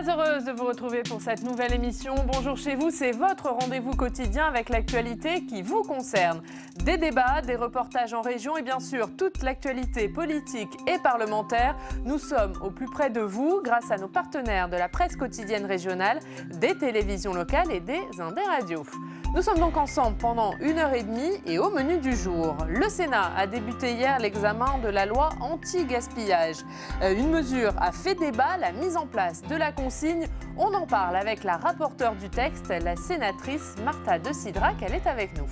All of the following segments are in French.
Très heureuse de vous retrouver pour cette nouvelle émission. Bonjour chez vous, c'est votre rendez-vous quotidien avec l'actualité qui vous concerne. Des débats, des reportages en région et bien sûr toute l'actualité politique et parlementaire. Nous sommes au plus près de vous grâce à nos partenaires de la presse quotidienne régionale, des télévisions locales et des Indes radios. Nous sommes donc ensemble pendant 1h30 et au menu du jour. Le Sénat a débuté hier l'examen de la loi anti-gaspillage. Une mesure a fait débat, la mise en place de la consigne. On en parle avec la rapporteure du texte, la sénatrice Marta de Cidrac. Elle est avec nous.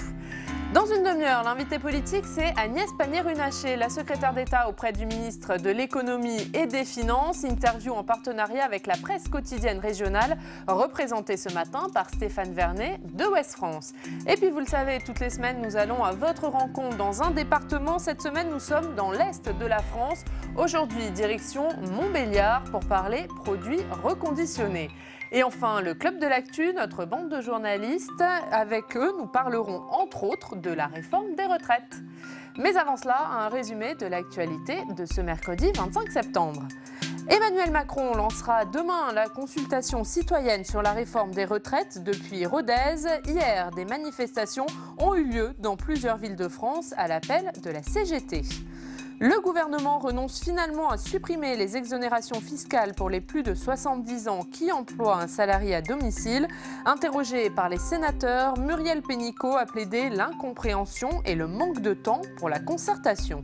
Dans une demi-heure, l'invité politique, c'est Agnès Pannier-Runacher, la secrétaire d'État auprès du ministre de l'Économie et des Finances. Interview en partenariat avec la presse quotidienne régionale, représentée ce matin par Stéphane Vernet de Ouest France. Et puis, vous le savez, toutes les semaines, nous allons à votre rencontre dans un département. Cette semaine, nous sommes dans l'Est de la France. Aujourd'hui, direction Montbéliard pour parler produits reconditionnés. Et enfin, le Club de l'Actu, notre bande de journalistes. Avec eux, nous parlerons entre autres de la réforme des retraites. Mais avant cela, un résumé de l'actualité de ce mercredi 25 septembre. Emmanuel Macron lancera demain la consultation citoyenne sur la réforme des retraites depuis Rodez. Hier, des manifestations ont eu lieu dans plusieurs villes de France à l'appel de la CGT. Le gouvernement renonce finalement à supprimer les exonérations fiscales pour les plus de 70 ans qui emploient un salarié à domicile. Interrogée par les sénateurs, Muriel Pénicaud a plaidé l'incompréhension et le manque de temps pour la concertation.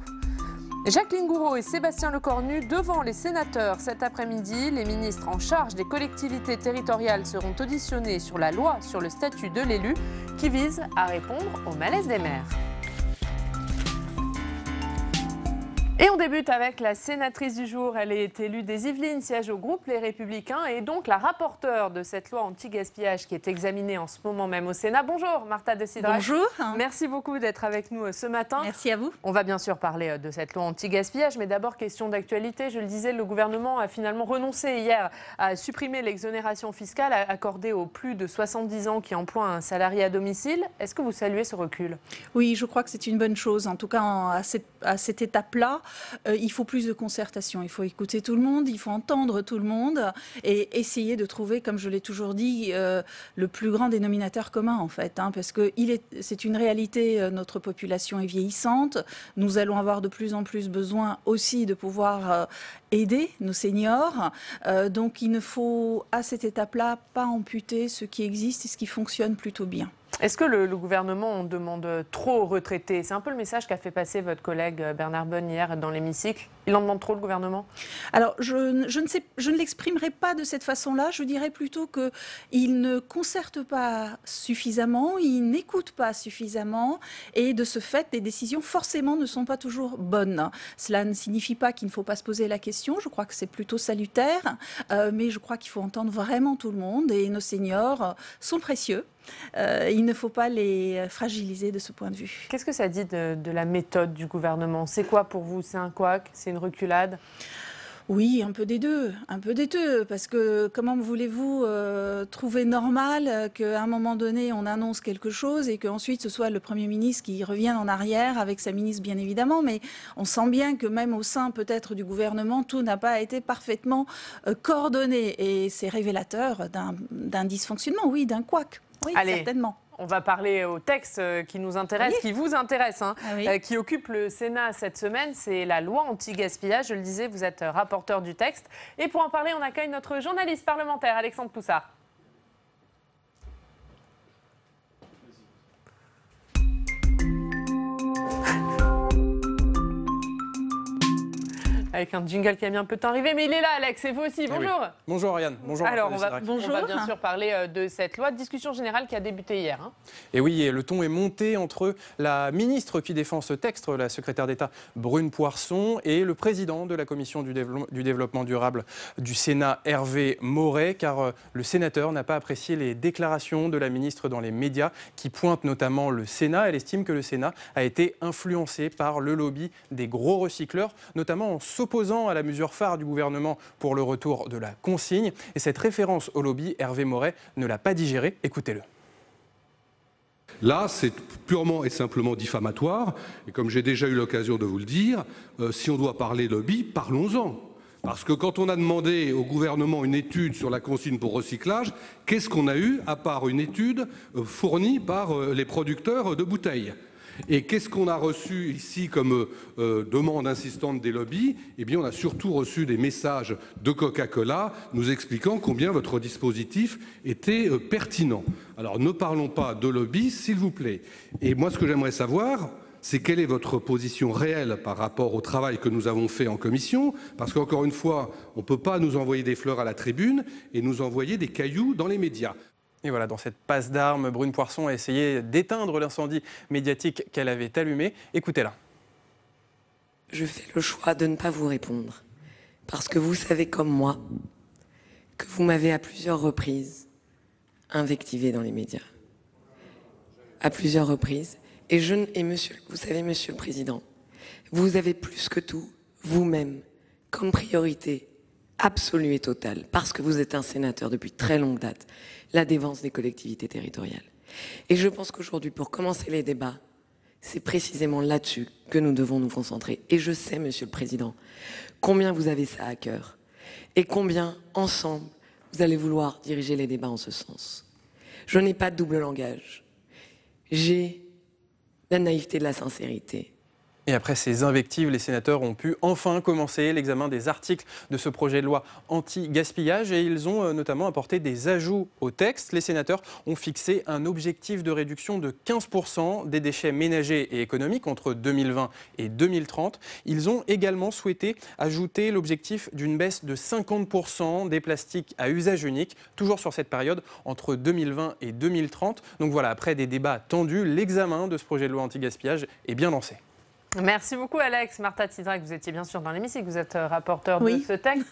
Jacqueline Gouraud et Sébastien Lecornu devant les sénateurs cet après-midi. Les ministres en charge des collectivités territoriales seront auditionnés sur la loi sur le statut de l'élu qui vise à répondre au malaise des maires. Et on débute avec la sénatrice du jour. Elle est élue des Yvelines, siège au groupe Les Républicains et donc la rapporteure de cette loi anti-gaspillage qui est examinée en ce moment même au Sénat. Bonjour Marta de Cidrac. Bonjour. Merci beaucoup d'être avec nous ce matin. Merci à vous. On va bien sûr parler de cette loi anti-gaspillage, mais d'abord question d'actualité. Je le disais, le gouvernement a finalement renoncé hier à supprimer l'exonération fiscale accordée aux plus de 70 ans qui emploient un salarié à domicile. Est-ce que vous saluez ce recul ? Oui, je crois que c'est une bonne chose. En tout cas, à cette étape-là, il faut plus de concertation. Il faut écouter tout le monde, il faut entendre tout le monde et essayer de trouver, comme je l'ai toujours dit, le plus grand dénominateur commun en fait. Parce que c'est une réalité, notre population est vieillissante. Nous allons avoir de plus en plus besoin aussi de pouvoir aider nos seniors. Donc il ne faut, à cette étape-là, pas amputer ce qui existe et ce qui fonctionne plutôt bien. Est-ce que le gouvernement demande trop aux retraités ? C'est un peu le message qu'a fait passer votre collègue Bernard Bonne hier dans l'hémicycle. Il en demande trop, le gouvernement ? Alors, je ne l'exprimerai pas de cette façon-là. Je dirais plutôt qu'il ne concerte pas suffisamment, il n'écoute pas suffisamment et de ce fait, les décisions forcément ne sont pas toujours bonnes. Cela ne signifie pas qu'il ne faut pas se poser la question. Je crois que c'est plutôt salutaire, mais je crois qu'il faut entendre vraiment tout le monde et nos seniors sont précieux. Il ne faut pas les fragiliser de ce point de vue. Qu'est-ce que ça dit de la méthode du gouvernement ? C'est quoi pour vous ? C'est un couac ? C'est une reculade ? Oui, un peu des deux, parce que comment voulez-vous trouver normal qu'à un moment donné, on annonce quelque chose et qu'ensuite ce soit le Premier ministre qui revienne en arrière avec sa ministre, bien évidemment, mais on sent bien que même au sein peut-être du gouvernement, tout n'a pas été parfaitement coordonné et c'est révélateur d'un dysfonctionnement, oui, d'un couac. Oui, allez, certainement. On va parler au texte qui nous intéresse, qui vous intéresse, qui occupe le Sénat cette semaine. C'est la loi anti-gaspillage. Je le disais, vous êtes rapporteur du texte. Et pour en parler, on accueille notre journaliste parlementaire, Alexandre Poussard. Avec un jingle qui a mis un peu de temps à arriver, mais il est là, Alex, et vous aussi. Bonjour. Oui. Bonjour Ariane. Bonjour. Alors, on va bien sûr parler de cette loi de discussion générale qui a débuté hier. Et oui, et le ton est monté entre la ministre qui défend ce texte, la secrétaire d'État Brune Poirson, et le président de la commission du développement durable du Sénat, Hervé Maurey, car le sénateur n'a pas apprécié les déclarations de la ministre dans les médias qui pointent notamment le Sénat. Elle estime que le Sénat a été influencé par le lobby des gros recycleurs, notamment en s'opposant à la mesure phare du gouvernement pour le retour de la consigne. Et cette référence au lobby, Hervé Maurey ne l'a pas digérée. Écoutez-le. Là, c'est purement et simplement diffamatoire. Et comme j'ai déjà eu l'occasion de vous le dire, si on doit parler lobby, parlons-en. Parce que quand on a demandé au gouvernement une étude sur la consigne pour recyclage, qu'est-ce qu'on a eu à part une étude fournie par les producteurs de bouteilles? Et qu'est-ce qu'on a reçu ici comme demande insistante des lobbies? Eh bien, on a surtout reçu des messages de Coca-Cola nous expliquant combien votre dispositif était pertinent. Alors, ne parlons pas de lobby, s'il vous plaît. Et moi, ce que j'aimerais savoir, c'est quelle est votre position réelle par rapport au travail que nous avons fait en commission, parce qu'encore une fois, on ne peut pas nous envoyer des fleurs à la tribune et nous envoyer des cailloux dans les médias. Et voilà, dans cette passe d'armes, Brune Poirson a essayé d'éteindre l'incendie médiatique qu'elle avait allumé. Écoutez-la. Je fais le choix de ne pas vous répondre, parce que vous savez comme moi que vous m'avez à plusieurs reprises invectivé dans les médias. À plusieurs reprises. Vous savez, Monsieur le Président, vous avez plus que tout, vous-même, comme priorité absolue et totale, parce que vous êtes un sénateur depuis très longue date, la défense des collectivités territoriales. Et je pense qu'aujourd'hui, pour commencer les débats, c'est précisément là-dessus que nous devons nous concentrer. Et je sais, Monsieur le Président, combien vous avez ça à cœur et combien, ensemble, vous allez vouloir diriger les débats en ce sens. Je n'ai pas de double langage. J'ai la naïveté de la sincérité. Et après ces invectives, les sénateurs ont pu enfin commencer l'examen des articles de ce projet de loi anti-gaspillage et ils ont notamment apporté des ajouts au texte. Les sénateurs ont fixé un objectif de réduction de 15% des déchets ménagers et économiques entre 2020 et 2030. Ils ont également souhaité ajouter l'objectif d'une baisse de 50% des plastiques à usage unique, toujours sur cette période entre 2020 et 2030. Donc voilà, après des débats tendus, l'examen de ce projet de loi anti-gaspillage est bien lancé. Merci beaucoup Alex. Marta Tzidrac, vous étiez bien sûr dans l'hémicycle, vous êtes rapporteur de ce texte.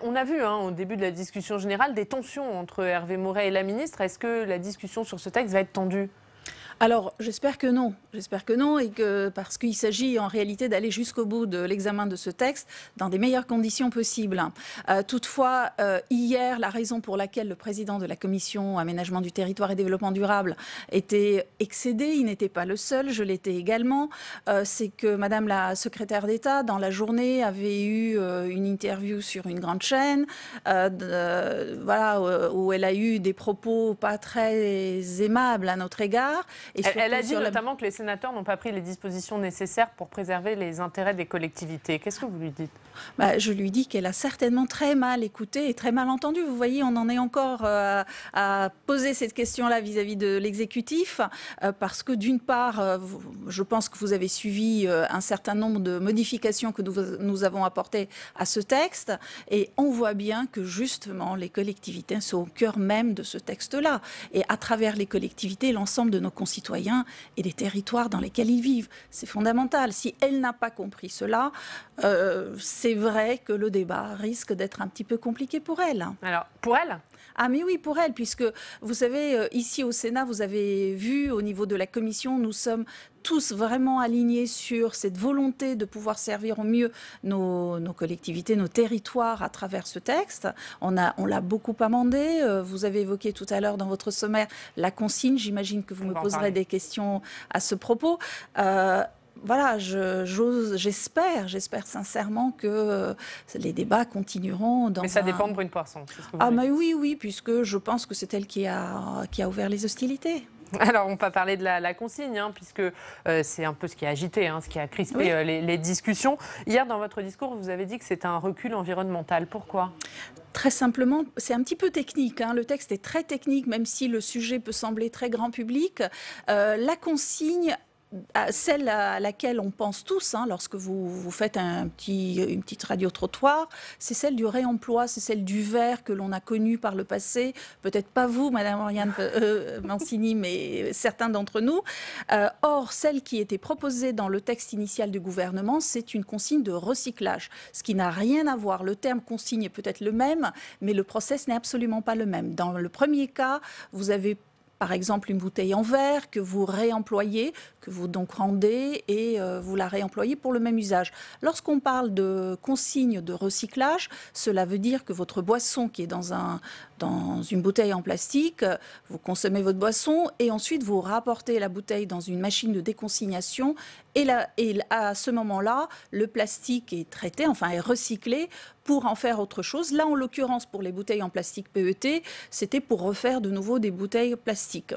On a vu au début de la discussion générale des tensions entre Hervé Maurey et la ministre. Est-ce que la discussion sur ce texte va être tendue ? Alors, j'espère que non, et que parce qu'il s'agit en réalité d'aller jusqu'au bout de l'examen de ce texte dans des meilleures conditions possibles. Toutefois, hier, la raison pour laquelle le président de la commission aménagement du territoire et développement durable était excédé, il n'était pas le seul, je l'étais également, c'est que Madame la secrétaire d'État, dans la journée, avait eu une interview sur une grande chaîne, où elle a eu des propos pas très aimables à notre égard. Elle a dit notamment que les sénateurs n'ont pas pris les dispositions nécessaires pour préserver les intérêts des collectivités. Qu'est-ce que vous lui dites ? Je lui dis qu'elle a certainement très mal écouté et très mal entendu. Vous voyez, on en est encore à poser cette question-là vis-à-vis de l'exécutif, parce que d'une part, je pense que vous avez suivi un certain nombre de modifications que nous avons apportées à ce texte, et on voit bien que justement les collectivités sont au cœur même de ce texte-là, et à travers les collectivités, l'ensemble de nos concitoyens et des territoires dans lesquels ils vivent. C'est fondamental. Si elle n'a pas compris cela, c'est vrai que le débat risque d'être un petit peu compliqué pour elle. Alors, pour elle ? Ah mais oui, pour elle, puisque vous savez, ici au Sénat, vous avez vu au niveau de la commission, nous sommes tous vraiment alignés sur cette volonté de pouvoir servir au mieux nos collectivités, nos territoires à travers ce texte. On l'a beaucoup amendé. Vous avez évoqué tout à l'heure dans votre sommaire la consigne. J'imagine que vous me poserez des questions à ce propos. Voilà, j'espère sincèrement que les débats continueront dans. Mais ça dépend de Brune Poirson. Oui, puisque je pense que c'est elle qui a ouvert les hostilités. Alors, on va parler de la consigne, puisque c'est un peu ce qui a agité, ce qui a crispé les discussions. Hier, dans votre discours, vous avez dit que c'est un recul environnemental. Pourquoi ? Très simplement, c'est un petit peu technique. Le texte est très technique, même si le sujet peut sembler très grand public. La consigne, celle à laquelle on pense tous lorsque vous faites une petite radio-trottoir, c'est celle du réemploi, c'est celle du verre que l'on a connu par le passé. Peut-être pas vous, Madame Oriane Mancini, mais certains d'entre nous. Or, celle qui était proposée dans le texte initial du gouvernement, c'est une consigne de recyclage, ce qui n'a rien à voir. Le terme consigne est peut-être le même, mais le process n'est absolument pas le même. Dans le premier cas, vous avez par exemple une bouteille en verre que vous réemployez, que vous donc rendez et vous la réemployez pour le même usage. Lorsqu'on parle de consigne de recyclage, cela veut dire que votre boisson qui est dans une bouteille en plastique, vous consommez votre boisson et ensuite vous rapportez la bouteille dans une machine de déconsignation et à ce moment-là, le plastique est traité, enfin est recyclé pour en faire autre chose. Là, en l'occurrence, pour les bouteilles en plastique PET, c'était pour refaire de nouveau des bouteilles plastiques.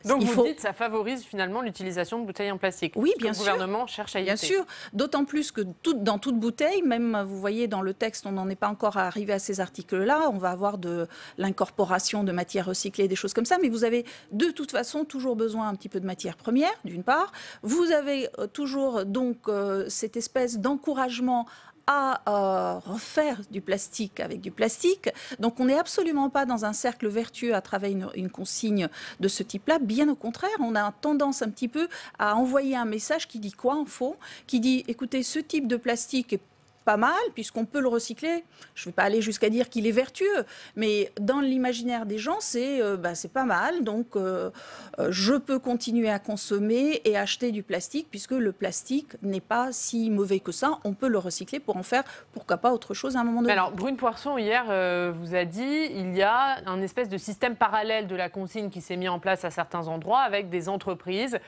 Donc vous dites que ça favorise finalement l'utilisation de bouteilles en plastique. Oui, bien sûr. Le gouvernement cherche à éviter. Bien sûr, d'autant plus que dans toute bouteille, même vous voyez dans le texte, on n'en est pas encore arrivé à ces articles-là, on va avoir de l'incorporation de matières recyclées, des choses comme ça, mais vous avez de toute façon toujours besoin un petit peu de matières premières, d'une part. Vous avez toujours donc cette espèce d'encouragement à refaire du plastique avec du plastique. Donc on n'est absolument pas dans un cercle vertueux à travers une consigne de ce type-là. Bien au contraire, on a tendance un petit peu à envoyer un message qui dit quoi en faux, qui dit écoutez, ce type de plastique est pas mal, puisqu'on peut le recycler. Je ne vais pas aller jusqu'à dire qu'il est vertueux, mais dans l'imaginaire des gens, c'est pas mal, donc je peux continuer à consommer et acheter du plastique, puisque le plastique n'est pas si mauvais que ça. On peut le recycler pour en faire, pourquoi pas, autre chose à un moment donné. Alors, Brune Poirson, hier, vous a dit il y a un espèce de système parallèle de la consigne qui s'est mis en place à certains endroits, avec des entreprises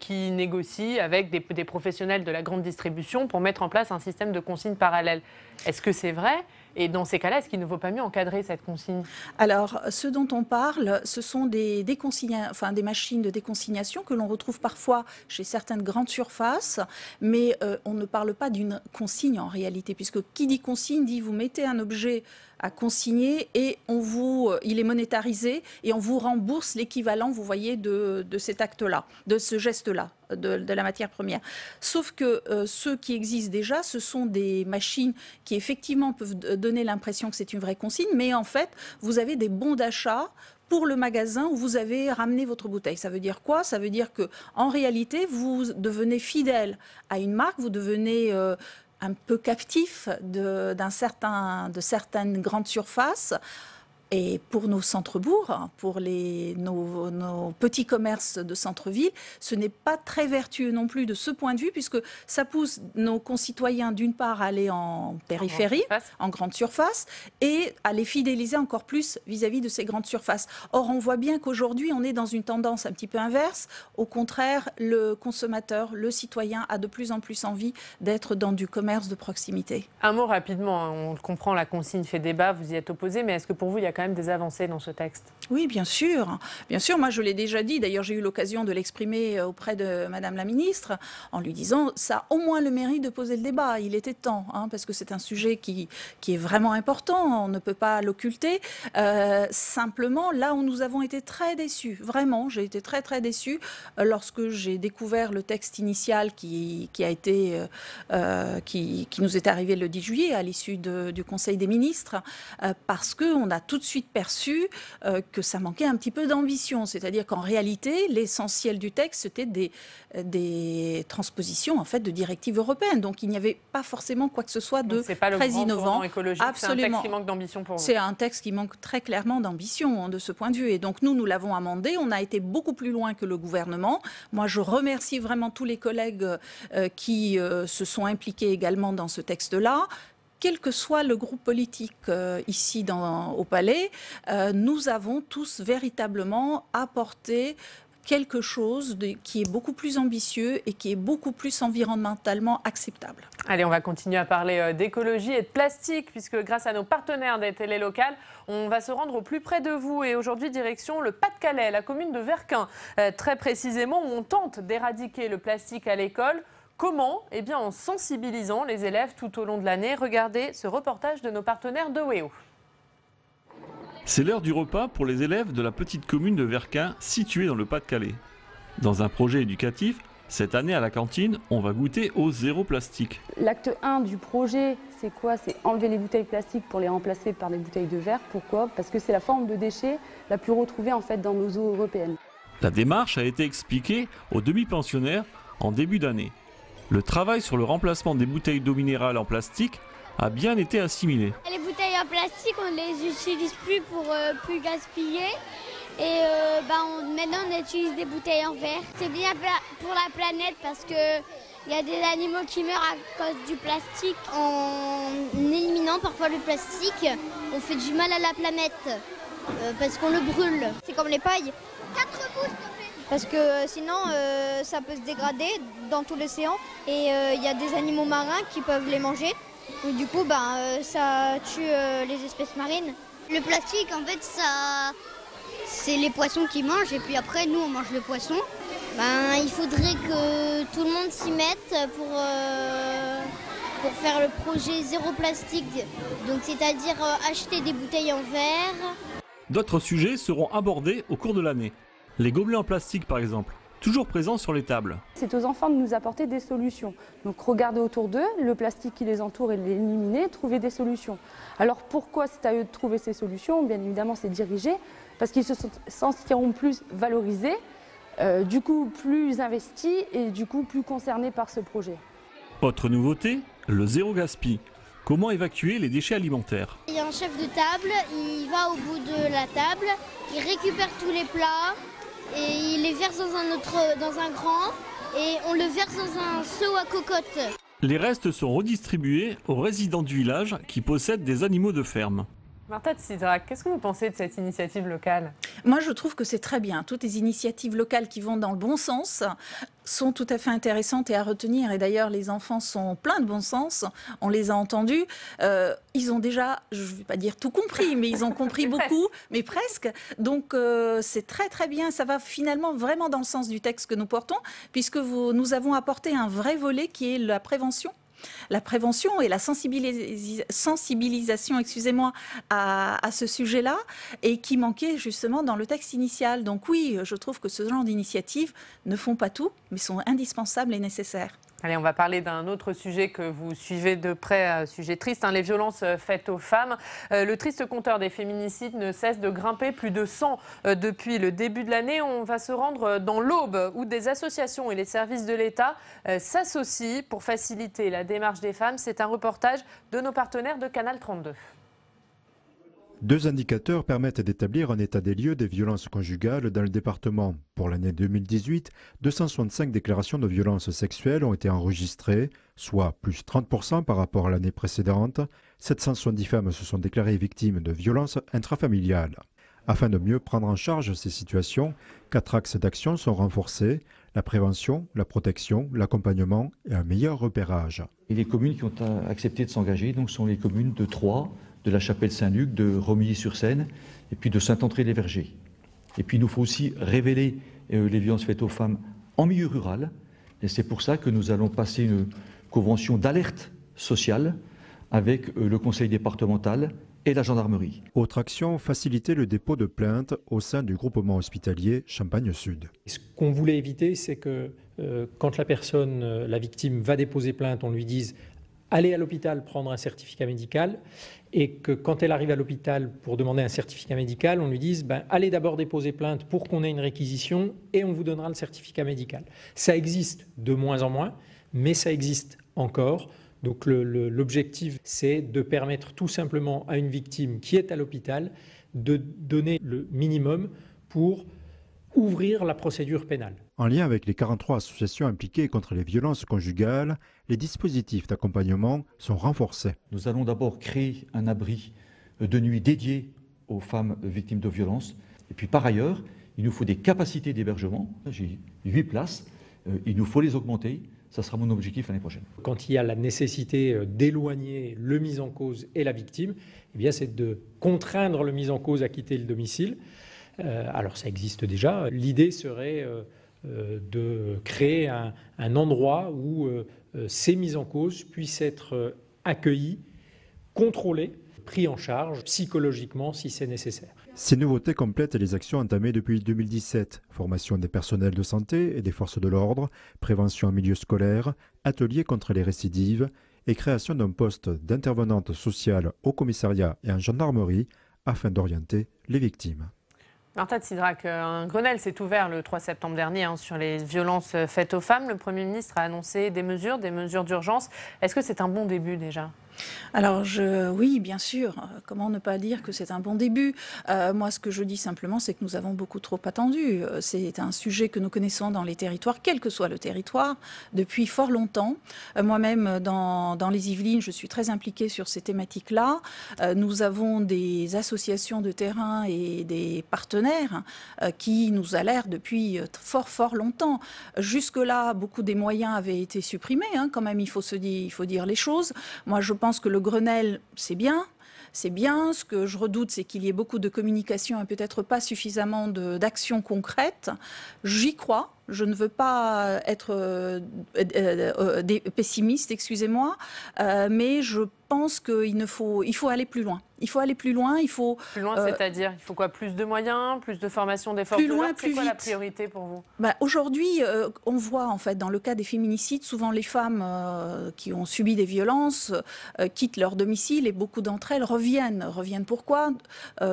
qui négocient avec des professionnels de la grande distribution pour mettre en place un système de consigne parallèle. Est-ce que c'est vrai ? Et dans ces cas-là, est-ce qu'il ne vaut pas mieux encadrer cette consigne ? Alors, ce dont on parle, ce sont des machines de déconsignation que l'on retrouve parfois chez certaines grandes surfaces, mais on ne parle pas d'une consigne en réalité, puisque qui dit consigne dit vous mettez un objet à consigner et il est monétarisé et on vous rembourse l'équivalent, vous voyez, de cet acte-là, de ce geste-là, de la matière première. Sauf que ceux qui existent déjà, ce sont des machines qui effectivement peuvent donner l'impression que c'est une vraie consigne, mais en fait, vous avez des bons d'achat pour le magasin où vous avez ramené votre bouteille. Ça veut dire quoi ? Ça veut dire que en réalité, vous devenez fidèle à une marque, vous devenez un peu captif de certaines grandes surfaces. Et pour nos centres-bourgs, pour nos petits commerces de centre-ville, ce n'est pas très vertueux non plus de ce point de vue, puisque ça pousse nos concitoyens d'une part à aller en périphérie, en grande surface, et à les fidéliser encore plus vis-à-vis de ces grandes surfaces. Or, on voit bien qu'aujourd'hui, on est dans une tendance un petit peu inverse. Au contraire, le consommateur, le citoyen a de plus en plus envie d'être dans du commerce de proximité. Un mot rapidement, on le comprend, la consigne fait débat, vous y êtes opposé, mais est-ce que pour vous, il y a quand même des avancées dans ce texte ? Oui, bien sûr. Bien sûr, moi je l'ai déjà dit, d'ailleurs j'ai eu l'occasion de l'exprimer auprès de Madame la Ministre, en lui disant ça a au moins le mérite de poser le débat. Il était temps, parce que c'est un sujet qui est vraiment important, on ne peut pas l'occulter. Simplement, là où nous avons été très déçus, vraiment, j'ai été très très déçue lorsque j'ai découvert le texte initial qui nous est arrivé le 10 juillet à l'issue du Conseil des ministres, parce qu'on a tout de suite perçu que ça manquait un petit peu d'ambition. C'est-à-dire qu'en réalité, l'essentiel du texte, c'était des transpositions en fait, de directives européennes. Donc il n'y avait pas forcément quoi que ce soit de très innovant. Absolument. C'est un texte qui manque d'ambition pour vous. C'est un texte qui manque très clairement d'ambition de ce point de vue. Et donc nous l'avons amendé. On a été beaucoup plus loin que le gouvernement. Moi, je remercie vraiment tous les collègues qui se sont impliqués également dans ce texte-là. Quel que soit le groupe politique ici au Palais, nous avons tous véritablement apporté quelque chose qui est beaucoup plus ambitieux et qui est beaucoup plus environnementalement acceptable. Allez, on va continuer à parler d'écologie et de plastique, puisque grâce à nos partenaires des télés locales, on va se rendre au plus près de vous. Et aujourd'hui, direction le Pas-de-Calais, la commune de Verquin, très précisément, où on tente d'éradiquer le plastique à l'école. Comment ? Eh bien, en sensibilisant les élèves tout au long de l'année. Regardez ce reportage de nos partenaires de WEO. C'est l'heure du repas pour les élèves de la petite commune de Verquin, située dans le Pas-de-Calais. Dans un projet éducatif, cette année à la cantine, on va goûter au zéro plastique. L'acte 1 du projet, c'est quoi ? C'est enlever les bouteilles plastiques pour les remplacer par des bouteilles de verre. Pourquoi ? Parce que c'est la forme de déchet la plus retrouvée en fait dans nos eaux européennes. La démarche a été expliquée aux demi-pensionnaires en début d'année. Le travail sur le remplacement des bouteilles d'eau minérale en plastique a bien été assimilé. Les bouteilles en plastique, on ne les utilise plus pour plus gaspiller. Et maintenant on utilise des bouteilles en verre. C'est bien pour la planète parce que il y a des animaux qui meurent à cause du plastique. En éliminant parfois le plastique, on fait du mal à la planète parce qu'on le brûle. C'est comme les pailles. 4 bouts, s'il te plaît. Parce que sinon, ça peut se dégrader dans tout l'océan et il y a des animaux marins qui peuvent les manger. Et du coup, ça tue les espèces marines. Le plastique, en fait, c'est les poissons qui mangent et puis après, nous, on mange le poisson. Il faudrait que tout le monde s'y mette pour faire le projet zéro plastique, donc c'est-à-dire acheter des bouteilles en verre. D'autres sujets seront abordés au cours de l'année. Les gobelets en plastique par exemple, toujours présents sur les tables. C'est aux enfants de nous apporter des solutions. Donc regarder autour d'eux, le plastique qui les entoure et l'éliminer, trouver des solutions. Alors pourquoi c'est à eux de trouver ces solutions? Bien évidemment c'est dirigé, parce qu'ils se sentiront plus valorisés, du coup plus investis et du coup plus concernés par ce projet. Autre nouveauté, le zéro gaspille. Comment évacuer les déchets alimentaires? Il y a un chef de table, il va au bout de la table, il récupère tous les plats et il les verse dans un grand et on le verse dans un seau à cocotte. Les restes sont redistribués aux résidents du village qui possèdent des animaux de ferme. Martha Tsidrack, qu'est-ce que vous pensez de cette initiative locale? Moi, je trouve que c'est très bien. Toutes les initiatives locales qui vont dans le bon sens sont tout à fait intéressantes et à retenir. Et d'ailleurs, les enfants sont pleins de bon sens. On les a entendus. Ils ont déjà, je ne vais pas dire tout compris, mais ils ont compris beaucoup, mais presque. Donc, c'est très, très bien. Ça va finalement vraiment dans le sens du texte que nous portons, puisque nous avons apporté un vrai volet qui est la prévention. La prévention et la sensibilisation, excusez-moi, à ce sujet-là, et qui manquait justement dans le texte initial. Donc oui, je trouve que ce genre d'initiatives ne font pas tout, mais sont indispensables et nécessaires. Allez, on va parler d'un autre sujet que vous suivez de près, sujet triste, les violences faites aux femmes. Le triste compteur des féminicides ne cesse de grimper, plus de 100 depuis le début de l'année. On va se rendre dans l'Aube, où des associations et les services de l'État s'associent pour faciliter la démarche des femmes. C'est un reportage de nos partenaires de Canal 32. Deux indicateurs permettent d'établir un état des lieux des violences conjugales dans le département. Pour l'année 2018, 265 déclarations de violences sexuelles ont été enregistrées, soit plus 30% par rapport à l'année précédente. 770 femmes se sont déclarées victimes de violences intrafamiliales. Afin de mieux prendre en charge ces situations, 4 axes d'action sont renforcés: la prévention, la protection, l'accompagnement et un meilleur repérage. Et les communes qui ont accepté de s'engager sont les communes de Troyes, de la Chapelle-Saint-Luc, de Romilly-sur-Seine et puis de Saint-André-les-Vergers. Et puis il nous faut aussi révéler les violences faites aux femmes en milieu rural. Et c'est pour ça que nous allons passer une convention d'alerte sociale avec le conseil départemental et la gendarmerie. Autre action, faciliter le dépôt de plaintes au sein du groupement hospitalier Champagne-Sud. Ce qu'on voulait éviter, c'est que quand la personne, la victime, va déposer plainte, on lui dise aller à l'hôpital prendre un certificat médical, et que quand elle arrive à l'hôpital pour demander un certificat médical, on lui dise allez d'abord déposer plainte pour qu'on ait une réquisition et on vous donnera le certificat médical. Ça existe de moins en moins, mais ça existe encore. Donc l'objectif, c'est de permettre tout simplement à une victime qui est à l'hôpital de donner le minimum pour ouvrir la procédure pénale. En lien avec les 43 associations impliquées contre les violences conjugales, les dispositifs d'accompagnement sont renforcés. Nous allons d'abord créer un abri de nuit dédié aux femmes victimes de violences. Et puis par ailleurs, il nous faut des capacités d'hébergement. J'ai 8 places, il nous faut les augmenter. Ça sera mon objectif l'année prochaine. Quand il y a la nécessité d'éloigner le mis en cause et la victime, c'est de contraindre le mis en cause à quitter le domicile. Alors ça existe déjà. L'idée serait de créer un endroit où ces mises en cause puissent être accueillis, contrôlés, pris en charge psychologiquement si c'est nécessaire. Ces nouveautés complètent les actions entamées depuis 2017. Formation des personnels de santé et des forces de l'ordre, prévention en milieu scolaire, ateliers contre les récidives et création d'un poste d'intervenante sociale au commissariat et en gendarmerie afin d'orienter les victimes. Martha Tsidrack, un Grenelle s'est ouvert le 3 septembre dernier sur les violences faites aux femmes. Le Premier ministre a annoncé des mesures d'urgence. Est-ce que c'est un bon début déjà ? Alors, oui, bien sûr. Comment ne pas dire que c'est un bon début? Moi, ce que je dis simplement, c'est que nous avons beaucoup trop attendu. C'est un sujet que nous connaissons dans les territoires, quel que soit le territoire, depuis fort longtemps. Moi-même, dans les Yvelines, je suis très impliquée sur ces thématiques-là. Nous avons des associations de terrain et des partenaires qui nous alertent depuis fort longtemps. Jusque-là, beaucoup des moyens avaient été supprimés. Quand même, il faut dire les choses. Moi, je pense que le Grenelle, c'est bien. C'est bien. Ce que je redoute, c'est qu'il y ait beaucoup de communication et peut-être pas suffisamment d'actions concrètes. J'y crois. Je ne veux pas être pessimiste, excusez-moi, mais je pense qu'il faut aller plus loin. Il faut aller plus loin. Plus loin, c'est-à-dire, il faut quoi? Plus de moyens, plus de formation des forces de l'ordre? C'est quoi la priorité pour vous? Aujourd'hui, on voit en fait dans le cas des féminicides, souvent les femmes qui ont subi des violences quittent leur domicile et beaucoup d'entre elles reviennent. Reviennent pourquoi?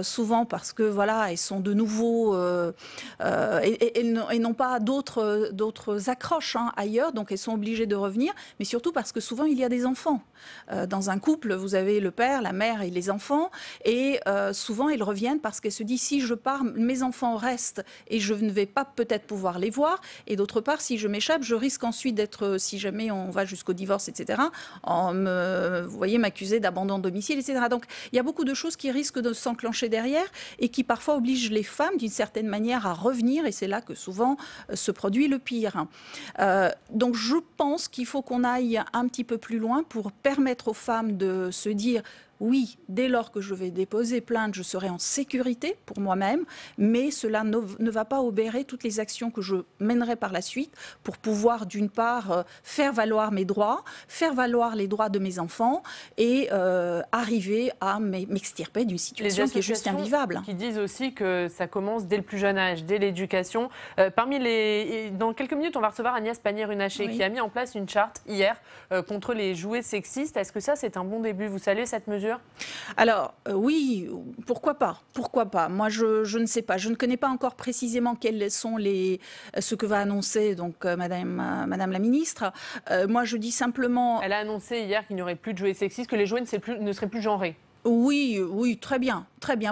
Souvent parce que voilà, elles sont de nouveau et n'ont pas d'autres accroches ailleurs, donc elles sont obligées de revenir, mais surtout parce que souvent il y a des enfants. Dans un couple, vous avez le père, la mère et les enfants, et souvent elles reviennent parce qu'elles se disent si je pars, mes enfants restent et je ne vais pas peut-être pouvoir les voir, et d'autre part, si je m'échappe, je risque ensuite d'être, si jamais on va jusqu'au divorce, etc., vous voyez, m'accuser d'abandon de domicile, etc. Donc il y a beaucoup de choses qui risquent de s'enclencher derrière et qui parfois obligent les femmes d'une certaine manière à revenir, et c'est là que souvent se produit le pire. Donc je pense qu'il faut qu'on aille un petit peu plus loin pour permettre aux femmes de se dire oui, dès lors que je vais déposer plainte, je serai en sécurité pour moi-même, mais cela ne va pas obérer toutes les actions que je mènerai par la suite pour pouvoir, d'une part, faire valoir mes droits, faire valoir les droits de mes enfants et arriver à m'extirper d'une situation qui est juste invivable. Qui disent aussi que ça commence dès le plus jeune âge, dès l'éducation. Dans quelques minutes, on va recevoir Agnès Pannier-Runacher qui a mis en place une charte hier contre les jouets sexistes. Est-ce que ça, c'est un bon début? Vous saluez cette mesure? Alors, oui, pourquoi pas? Pourquoi pas? Moi, je ne sais pas. Je ne connais pas encore précisément quels sont ce que va annoncer donc, Madame la ministre. Moi, je dis simplement... Elle a annoncé hier qu'il n'y aurait plus de jouets sexistes, que les jouets ne seraient plus genrés. Oui, très bien,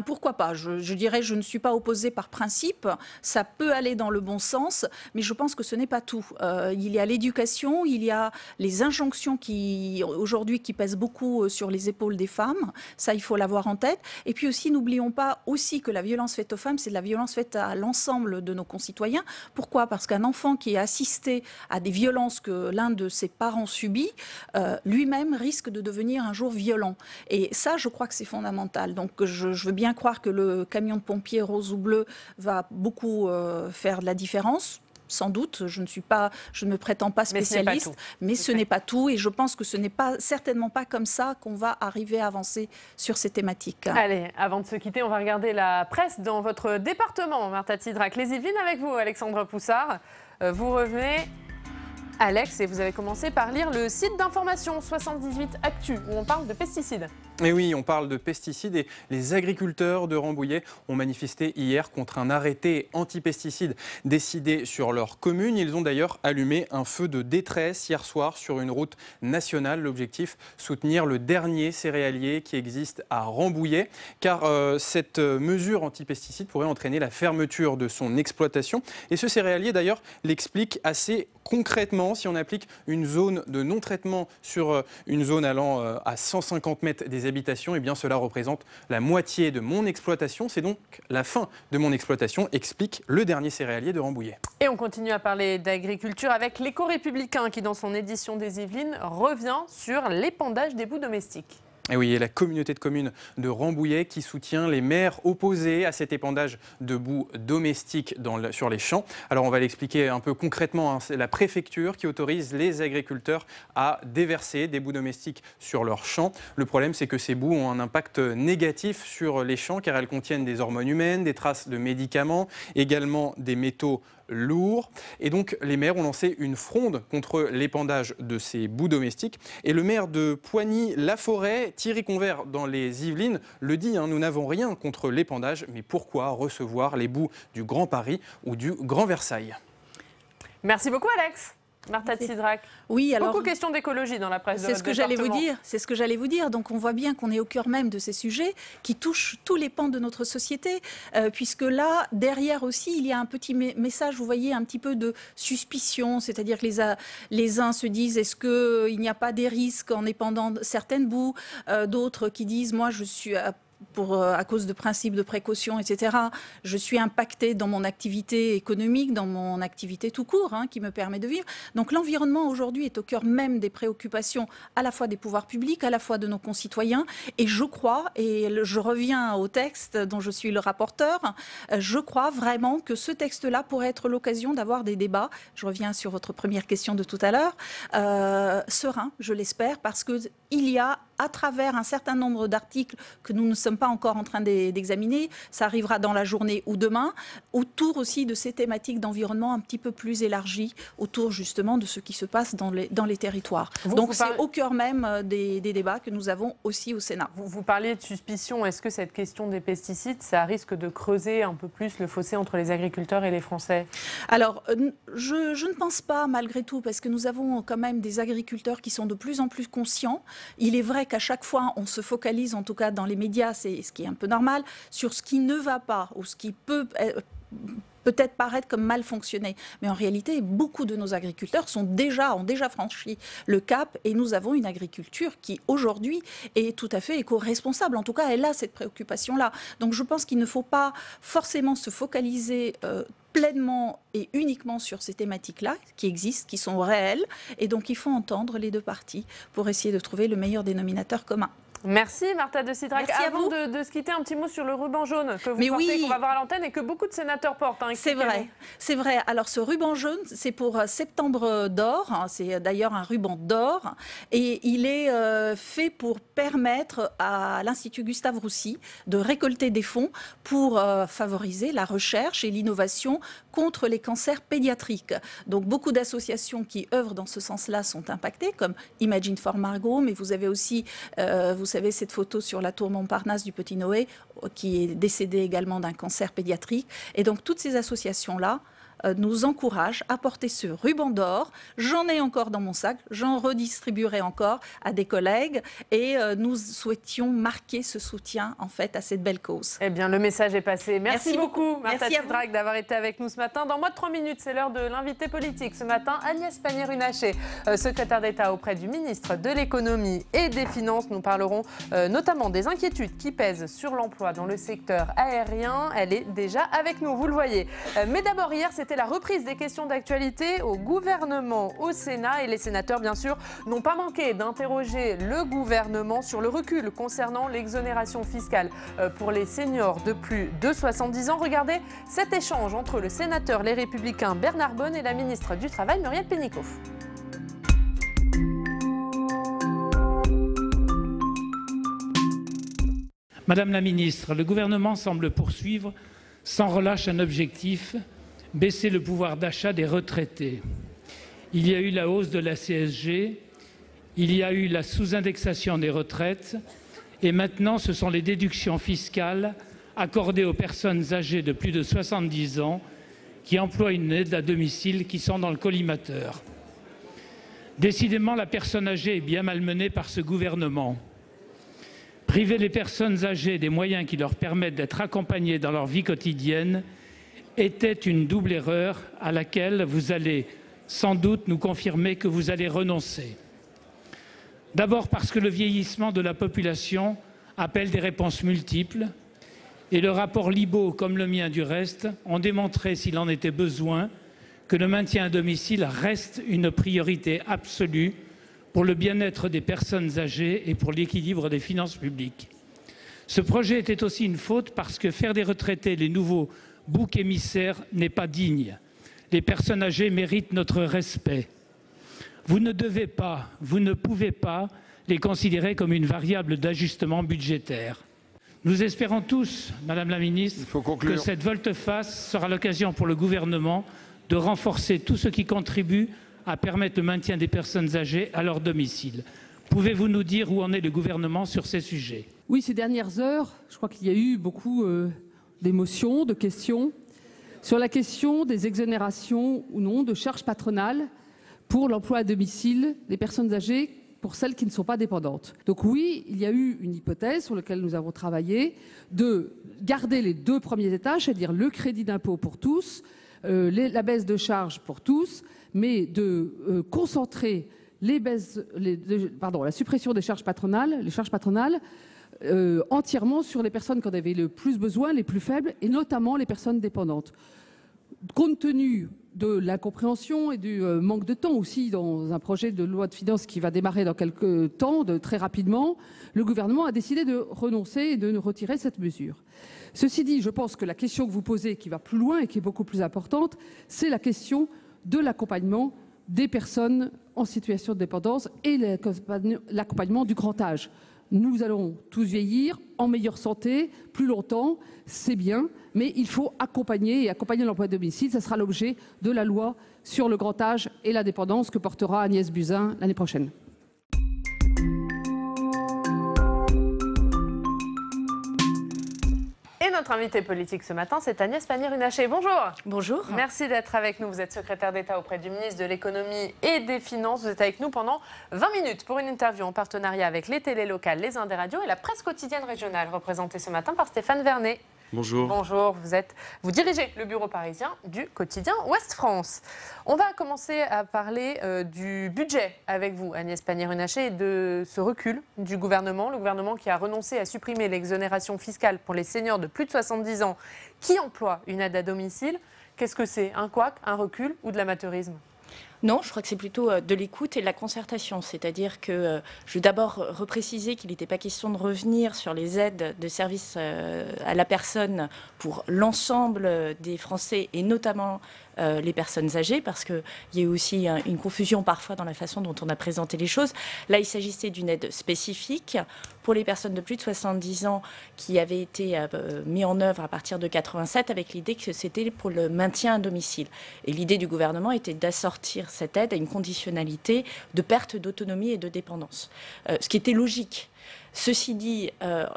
pourquoi pas. Je dirais, je ne suis pas opposée par principe, ça peut aller dans le bon sens, mais je pense que ce n'est pas tout. Il y a l'éducation, il y a les injonctions aujourd'hui qui pèsent beaucoup sur les épaules des femmes, ça il faut l'avoir en tête. Et puis aussi, n'oublions pas aussi que la violence faite aux femmes, c'est de la violence faite à l'ensemble de nos concitoyens. Pourquoi? Parce qu'un enfant qui est assisté à des violences que l'un de ses parents subit, lui-même risque de devenir un jour violent. Et ça, je crois que c'est fondamental. Donc je veux bien croire que le camion de pompiers rose ou bleu va beaucoup faire de la différence. Sans doute, je ne me prétends pas spécialiste, mais ce n'est pas tout, et je pense que ce n'est certainement pas comme ça qu'on va arriver à avancer sur ces thématiques. Allez, avant de se quitter, on va regarder la presse dans votre département, Marta Tidrac. Les Yvelines avec vous, Alexandre Poussard. Vous revenez, Alex, et vous avez commencé par lire le site d'information 78 Actu, où on parle de pesticides. Et oui, on parle de pesticides et les agriculteurs de Rambouillet ont manifesté hier contre un arrêté anti-pesticides décidé sur leur commune. Ils ont d'ailleurs allumé un feu de détresse hier soir sur une route nationale. L'objectif, soutenir le dernier céréalier qui existe à Rambouillet, car cette mesure anti-pesticides pourrait entraîner la fermeture de son exploitation. Et ce céréalier d'ailleurs l'explique assez concrètement. Si on applique une zone de non-traitement sur une zone allant à 150 mètres des habitations, eh bien cela représente la moitié de mon exploitation. C'est donc la fin de mon exploitation, explique le dernier céréalier de Rambouillet. Et on continue à parler d'agriculture avec l'Éco-Républicain qui, dans son édition des Yvelines, revient sur l'épandage des boues domestiques. Et oui, et la communauté de communes de Rambouillet qui soutient les maires opposés à cet épandage de boues domestiques sur les champs. Alors on va l'expliquer un peu concrètement. C'est la préfecture qui autorise les agriculteurs à déverser des boues domestiques sur leurs champs. Le problème, c'est que ces boues ont un impact négatif sur les champs car elles contiennent des hormones humaines, des traces de médicaments, également des métaux lourds. Et donc les maires ont lancé une fronde contre l'épandage de ces boues domestiques. Et le maire de Poigny-la-Forêt, Thierry Convert dans les Yvelines, le dit, nous n'avons rien contre l'épandage, mais pourquoi recevoir les boues du Grand Paris ou du Grand Versailles? Merci beaucoup Alex. Marta de Cidrac. Oui, alors beaucoup de questions d'écologie dans la presse de c'est votre ce que j'allais vous département. dire. C'est ce que j'allais vous dire. Donc on voit bien qu'on est au cœur même de ces sujets qui touchent tous les pans de notre société, puisque là derrière aussi il y a un petit message. Vous voyez un petit peu de suspicion, c'est-à-dire que les uns se disent est-ce qu'il n'y a pas des risques en épandant certaines boues, d'autres qui disent moi je suis à cause de principes de précaution, etc., je suis impactée dans mon activité économique, dans mon activité tout court, qui me permet de vivre. Donc l'environnement aujourd'hui est au cœur même des préoccupations à la fois des pouvoirs publics, à la fois de nos concitoyens. Et je crois, et je reviens au texte dont je suis le rapporteur, je crois vraiment que ce texte-là pourrait être l'occasion d'avoir des débats, je reviens sur votre première question de tout à l'heure, sereins, je l'espère, parce qu'il y a à travers un certain nombre d'articles que nous ne sommes pas encore en train d'examiner, ça arrivera dans la journée ou demain, autour aussi de ces thématiques d'environnement un petit peu plus élargies, autour justement de ce qui se passe dans les territoires. Donc c'est au cœur même des débats que nous avons aussi au Sénat. Vous parliez de suspicion, est-ce que cette question des pesticides, ça risque de creuser un peu plus le fossé entre les agriculteurs et les Français? Alors, je ne pense pas malgré tout, parce que nous avons quand même des agriculteurs qui sont de plus en plus conscients. Il est vrai qu'à chaque fois, on se focalise, en tout cas dans les médias, c'est ce qui est un peu normal, sur ce qui ne va pas ou ce qui peut peut-être paraître comme mal fonctionner. Mais en réalité, beaucoup de nos agriculteurs ont déjà franchi le cap et nous avons une agriculture qui, aujourd'hui, est tout à fait éco-responsable. En tout cas, elle a cette préoccupation-là. Donc je pense qu'il ne faut pas forcément se focaliser pleinement et uniquement sur ces thématiques-là, qui existent, qui sont réelles. Et donc, il faut entendre les deux parties pour essayer de trouver le meilleur dénominateur commun. Merci Marta de Cidrac. Avant de se quitter, un petit mot sur le ruban jaune que vous portez, qu'on va voir à l'antenne et que beaucoup de sénateurs portent. C'est vrai, c'est vrai. Alors ce ruban jaune, c'est pour Septembre d'or. C'est d'ailleurs un ruban d'or et il est fait pour permettre à l'Institut Gustave Roussy de récolter des fonds pour favoriser la recherche et l'innovation contre les cancers pédiatriques. Donc beaucoup d'associations qui œuvrent dans ce sens-là sont impactées, comme Imagine for Margot, mais vous avez aussi, vous savez, cette photo sur la tour Montparnasse du petit Noé, qui est décédé également d'un cancer pédiatrique. Et donc toutes ces associations-là nous encouragent à porter ce ruban d'or. J'en ai encore dans mon sac, j'en redistribuerai encore à des collègues et nous souhaitions marquer ce soutien en fait à cette belle cause. Eh bien, le message est passé. Merci beaucoup Marta de Cidrac d'avoir été avec nous ce matin. Dans moins de 3 minutes, c'est l'heure de l'invité politique. Ce matin, Agnès Pannier-Runacher, secrétaire d'État auprès du ministre de l'Économie et des Finances. Nous parlerons notamment des inquiétudes qui pèsent sur l'emploi dans le secteur aérien. Elle est déjà avec nous, vous le voyez. Mais d'abord, hier, c'était la reprise des questions d'actualité au gouvernement au Sénat et les sénateurs, bien sûr, n'ont pas manqué d'interroger le gouvernement sur le recul concernant l'exonération fiscale pour les seniors de plus de 70 ans. Regardez cet échange entre le sénateur Les Républicains Bernard Bonne et la ministre du Travail Muriel Pénicaud. Madame la ministre, le gouvernement semble poursuivre sans relâche un objectif: baisser le pouvoir d'achat des retraités. Il y a eu la hausse de la CSG, il y a eu la sous-indexation des retraites et maintenant ce sont les déductions fiscales accordées aux personnes âgées de plus de 70 ans qui emploient une aide à domicile qui sont dans le collimateur. Décidément, la personne âgée est bien malmenée par ce gouvernement. Priver les personnes âgées des moyens qui leur permettent d'être accompagnées dans leur vie quotidienne était une double erreur à laquelle vous allez sans doute nous confirmer que vous allez renoncer. D'abord parce que le vieillissement de la population appelle des réponses multiples et le rapport Libault, comme le mien du reste, ont démontré, s'il en était besoin, que le maintien à domicile reste une priorité absolue pour le bien-être des personnes âgées et pour l'équilibre des finances publiques. Ce projet était aussi une faute parce que faire des retraités les nouveaux bouc émissaire n'est pas digne. Les personnes âgées méritent notre respect. Vous ne devez pas, vous ne pouvez pas les considérer comme une variable d'ajustement budgétaire. Nous espérons tous, Madame la Ministre, que cette volte-face sera l'occasion pour le gouvernement de renforcer tout ce qui contribue à permettre le maintien des personnes âgées à leur domicile. Pouvez-vous nous dire où en est le gouvernement sur ces sujets? Oui, ces dernières heures, je crois qu'il y a eu beaucoup d'émotions, de questions sur la question des exonérations ou non de charges patronales pour l'emploi à domicile des personnes âgées, pour celles qui ne sont pas dépendantes. Donc oui, il y a eu une hypothèse sur laquelle nous avons travaillé de garder les 2 premiers étages, c'est-à-dire le crédit d'impôt pour tous, la baisse de charges pour tous, mais de concentrer la suppression des charges patronales, entièrement sur les personnes qui en avaient le plus besoin, les plus faibles, et notamment les personnes dépendantes. Compte tenu de l'incompréhension et du manque de temps aussi dans un projet de loi de finances qui va démarrer dans quelques temps, très rapidement, le gouvernement a décidé de renoncer et de retirer cette mesure. Ceci dit, je pense que la question que vous posez, qui va plus loin et qui est beaucoup plus importante, c'est la question de l'accompagnement des personnes en situation de dépendance et l'accompagnement du grand âge. Nous allons tous vieillir en meilleure santé, plus longtemps, c'est bien, mais il faut accompagner l'emploi à domicile. Ça sera l'objet de la loi sur le grand âge et la dépendance que portera Agnès Buzyn l'année prochaine. Et notre invitée politique ce matin, c'est Agnès Pannier-Runacher. Bonjour. Bonjour. Merci d'être avec nous. Vous êtes secrétaire d'État auprès du ministre de l'Économie et des Finances. Vous êtes avec nous pendant 20 minutes pour une interview en partenariat avec les télés locales, les Indes des radios et la presse quotidienne régionale, représentée ce matin par Stéphane Vernet. Bonjour. Bonjour, vous dirigez le bureau parisien du quotidien Ouest France. On va commencer à parler du budget avec vous, Agnès Pannier-Runacher, et de ce recul du gouvernement. Le gouvernement qui a renoncé à supprimer l'exonération fiscale pour les seniors de plus de 70 ans qui emploient une aide à domicile. Qu'est-ce que c'est? Un couac, un recul ou de l'amateurisme? Non, je crois que c'est plutôt de l'écoute et de la concertation. C'est-à-dire que je veux d'abord repréciser qu'il n'était pas question de revenir sur les aides de service à la personne pour l'ensemble des Français et notamment les personnes âgées, parce qu'il y a eu aussi une confusion parfois dans la façon dont on a présenté les choses. Là, il s'agissait d'une aide spécifique pour les personnes de plus de 70 ans qui avait été mis en œuvre à partir de 87 avec l'idée que c'était pour le maintien à domicile. Et l'idée du gouvernement était d'assortir cette aide à une conditionnalité de perte d'autonomie et de dépendance, ce qui était logique. Ceci dit,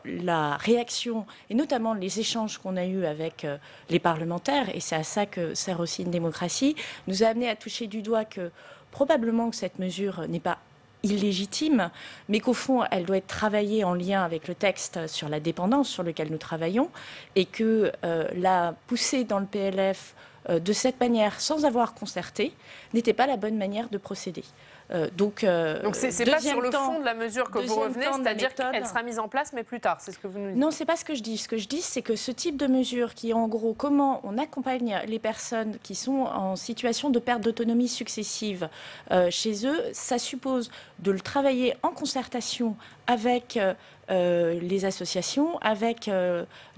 la réaction, et notamment les échanges qu'on a eus avec les parlementaires, et c'est à ça que sert aussi une démocratie, nous a amené à toucher du doigt que probablement que cette mesure n'est pas illégitime, mais qu'au fond, elle doit être travaillée en lien avec le texte sur la dépendance sur lequel nous travaillons, et que la pousser dans le PLF de cette manière, sans avoir concerté, n'était pas la bonne manière de procéder. Donc c'est pas sur le fond de la mesure que vous revenez, c'est-à-dire qu'elle sera mise en place, mais plus tard, c'est ce que vous nous dites. Non, c'est pas ce que je dis. Ce que je dis, c'est que ce type de mesure qui est en gros comment on accompagne les personnes qui sont en situation de perte d'autonomie successive chez eux, ça suppose de le travailler en concertation avec les associations, avec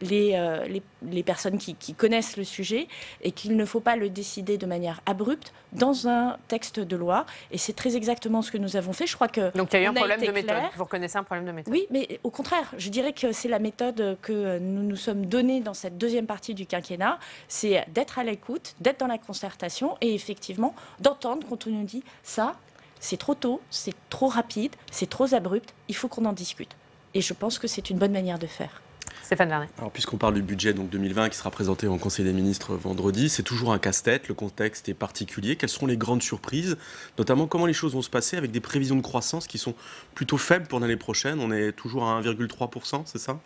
les personnes qui connaissent le sujet, et qu'il ne faut pas le décider de manière abrupte dans un texte de loi. Et c'est très exactement ce que nous avons fait. Je crois que donc il y a eu un problème de méthode. Vous reconnaissez un problème de méthode? Oui, mais au contraire, je dirais que c'est la méthode que nous nous sommes donnée dans cette deuxième partie du quinquennat, c'est d'être à l'écoute, d'être dans la concertation et effectivement d'entendre quand on nous dit ça, c'est trop tôt, c'est trop rapide, c'est trop abrupt, il faut qu'on en discute. Et je pense que c'est une bonne manière de faire. Stéphane Vernet. Alors, puisqu'on parle du budget donc 2020 qui sera présenté en Conseil des ministres vendredi, c'est toujours un casse-tête, le contexte est particulier. Quelles seront les grandes surprises? Notamment, comment les choses vont se passer avec des prévisions de croissance qui sont plutôt faibles pour l'année prochaine? On est toujours à 1,3%, c'est ça?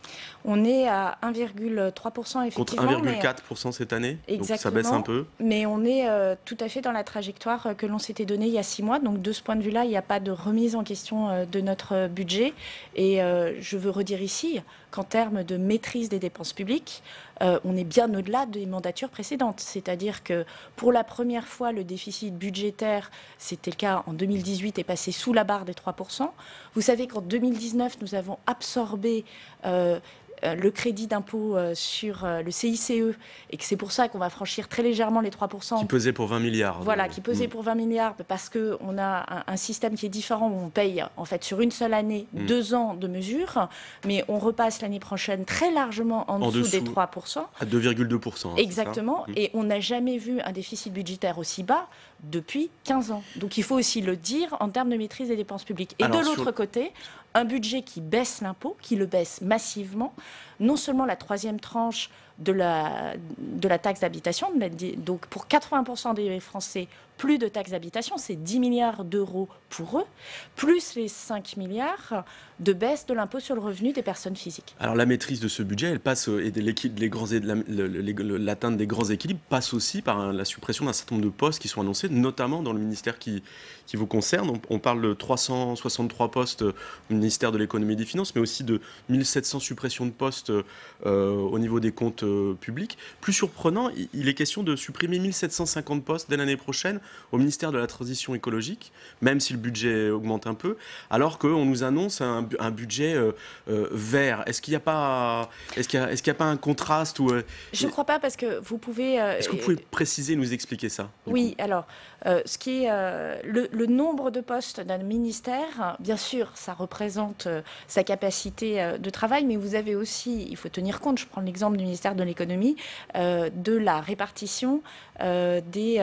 On est à 1,3% effectivement. Contre 1,4% cette année. Exactement. Donc ça baisse un peu. Mais on est tout à fait dans la trajectoire que l'on s'était donnée il y a 6 mois. Donc de ce point de vue-là, il n'y a pas de remise en question de notre budget. Et je veux redire ici qu'en termes de maîtrise des dépenses publiques, on est bien au-delà des mandatures précédentes. C'est-à-dire que pour la première fois, le déficit budgétaire, c'était le cas en 2018, est passé sous la barre des 3%. Vous savez qu'en 2019, nous avons absorbé le crédit d'impôt sur le CICE et que c'est pour ça qu'on va franchir très légèrement les 3%. Qui pesait pour 20 milliards. Voilà, qui pesait pour 20 milliards parce qu'on a un système qui est différent où on paye en fait sur une seule année 2 ans de mesures, mais on repasse l'année prochaine très largement en dessous des 3%. À 2,2%. Exactement, et on n'a jamais vu un déficit budgétaire aussi bas depuis 15 ans. Donc il faut aussi le dire en termes de maîtrise des dépenses publiques. Et alors, de l'autre côté, un budget qui baisse l'impôt, qui le baisse massivement, non seulement la troisième tranche de la taxe d'habitation, donc pour 80% des Français, plus de taxes d'habitation, c'est 10 milliards d'euros pour eux, plus les 5 milliards de baisse de l'impôt sur le revenu des personnes physiques. Alors la maîtrise de ce budget, elle passe, et l'atteinte des grands équilibres passe aussi par la suppression d'un certain nombre de postes qui sont annoncés, notamment dans le ministère qui vous concerne. On parle de 363 postes au ministère de l'économie et des finances, mais aussi de 1700 suppressions de postes au niveau des comptes publics. Plus surprenant, il est question de supprimer 1750 postes dès l'année prochaine au ministère de la Transition écologique, même si le budget augmente un peu, alors qu'on nous annonce un budget vert. Est-ce qu'il n'y a pas un contraste ou, Je ne crois pas, parce que vous pouvez... Est-ce que vous pouvez préciser, nous expliquer ça? Oui, alors, ce qui est le nombre de postes d'un ministère, bien sûr, ça représente sa capacité de travail, mais vous avez aussi, il faut tenir compte, je prends l'exemple du ministère de l'économie, de la répartition des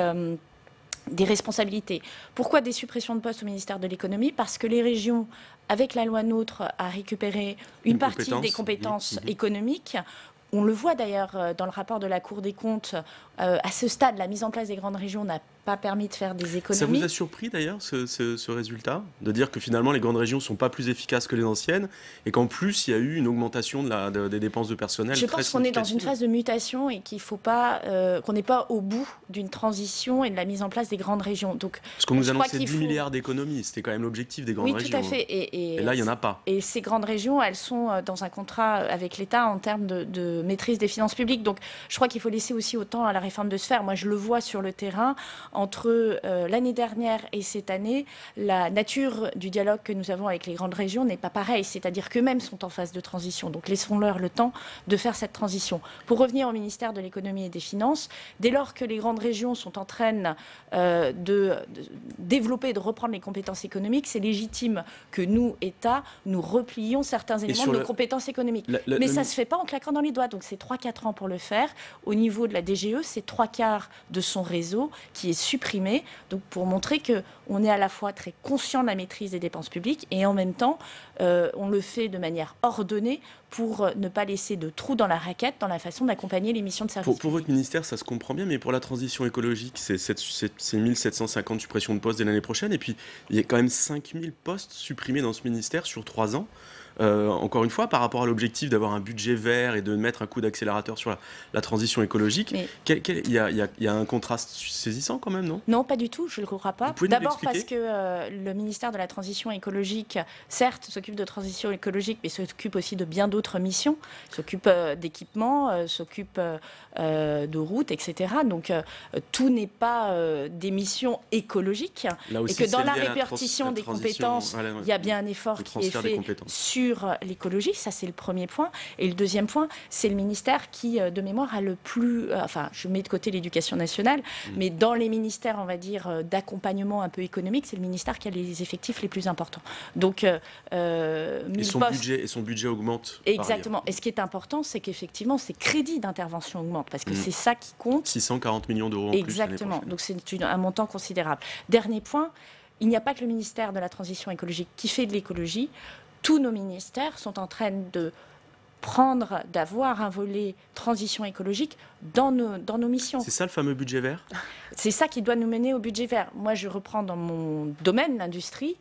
responsabilités. Pourquoi des suppressions de postes au ministère de l'économie? Parce que les régions, avec la loi NOTRe, a récupéré une partie des compétences économiques. On le voit d'ailleurs dans le rapport de la Cour des comptes. À ce stade, la mise en place des grandes régions n'a pas permis de faire des économies. Ça vous a surpris d'ailleurs ce résultat, de dire que finalement les grandes régions ne sont pas plus efficaces que les anciennes et qu'en plus il y a eu une augmentation des dépenses de personnel? Je pense qu'on est dans une phase de mutation et qu'il faut pas qu'on n'est pas au bout d'une transition et de la mise en place des grandes régions. Donc, parce qu'on nous annonçait 10 milliards d'économies, c'était quand même l'objectif des grandes régions. Oui, tout à fait. Et là, il n'y en a pas. Et ces grandes régions, elles sont dans un contrat avec l'État en termes de maîtrise des finances publiques. Donc je crois qu'il faut laisser aussi autant à la réforme de se faire. Moi, je le vois sur le terrain. Entre l'année dernière et cette année, la nature du dialogue que nous avons avec les grandes régions n'est pas pareille. C'est-à-dire qu'eux-mêmes sont en phase de transition. Donc laissons-leur le temps de faire cette transition. Pour revenir au ministère de l'économie et des finances, dès lors que les grandes régions sont en train de développer, de reprendre les compétences économiques, c'est légitime que nous, État, nous replions certains éléments de nos compétences économiques. Mais ça ne se fait pas en claquant dans les doigts. Donc c'est 3-4 ans pour le faire. Au niveau de la DGE, c'est 3/4 de son réseau qui est supprimé. Donc pour montrer qu'on est à la fois très conscient de la maîtrise des dépenses publiques et en même temps, on le fait de manière ordonnée pour ne pas laisser de trous dans la raquette dans la façon d'accompagner les missions de service. Pour votre ministère, ça se comprend bien, mais pour la transition écologique, c'est 1750 suppressions de postes dès l'année prochaine. Et puis, il y a quand même 5000 postes supprimés dans ce ministère sur 3 ans. Encore une fois, par rapport à l'objectif d'avoir un budget vert et de mettre un coup d'accélérateur sur la transition écologique, il y a un contraste saisissant quand même, non? Non, pas du tout, je ne le crois pas. D'abord parce que le ministère de la Transition écologique, certes, s'occupe de transition écologique, mais s'occupe aussi de bien d'autres missions. S'occupe d'équipements, s'occupe de routes, etc. Donc tout n'est pas des missions écologiques. Et que dans la répartition des compétences, il y a bien un effort qui est fait sur l'écologie, ça c'est le premier point. Et le deuxième point, c'est le ministère qui, de mémoire, a le plus... enfin, je mets de côté l'éducation nationale, mais dans les ministères, on va dire, d'accompagnement un peu économique, c'est le ministère qui a les effectifs les plus importants. Donc, et son budget augmente. Exactement. Et ce qui est important, c'est qu'effectivement, ces crédits d'intervention augmentent, parce que c'est ça qui compte. 640 millions d'euros en Exactement. Plus. Donc c'est un montant considérable. Dernier point, il n'y a pas que le ministère de la Transition écologique qui fait de l'écologie. Tous nos ministères sont en train d'avoir un volet transition écologique dans nos missions. C'est ça le fameux budget vert? C'est ça qui doit nous mener au budget vert. Moi, je reprends dans mon domaine, l'industrie.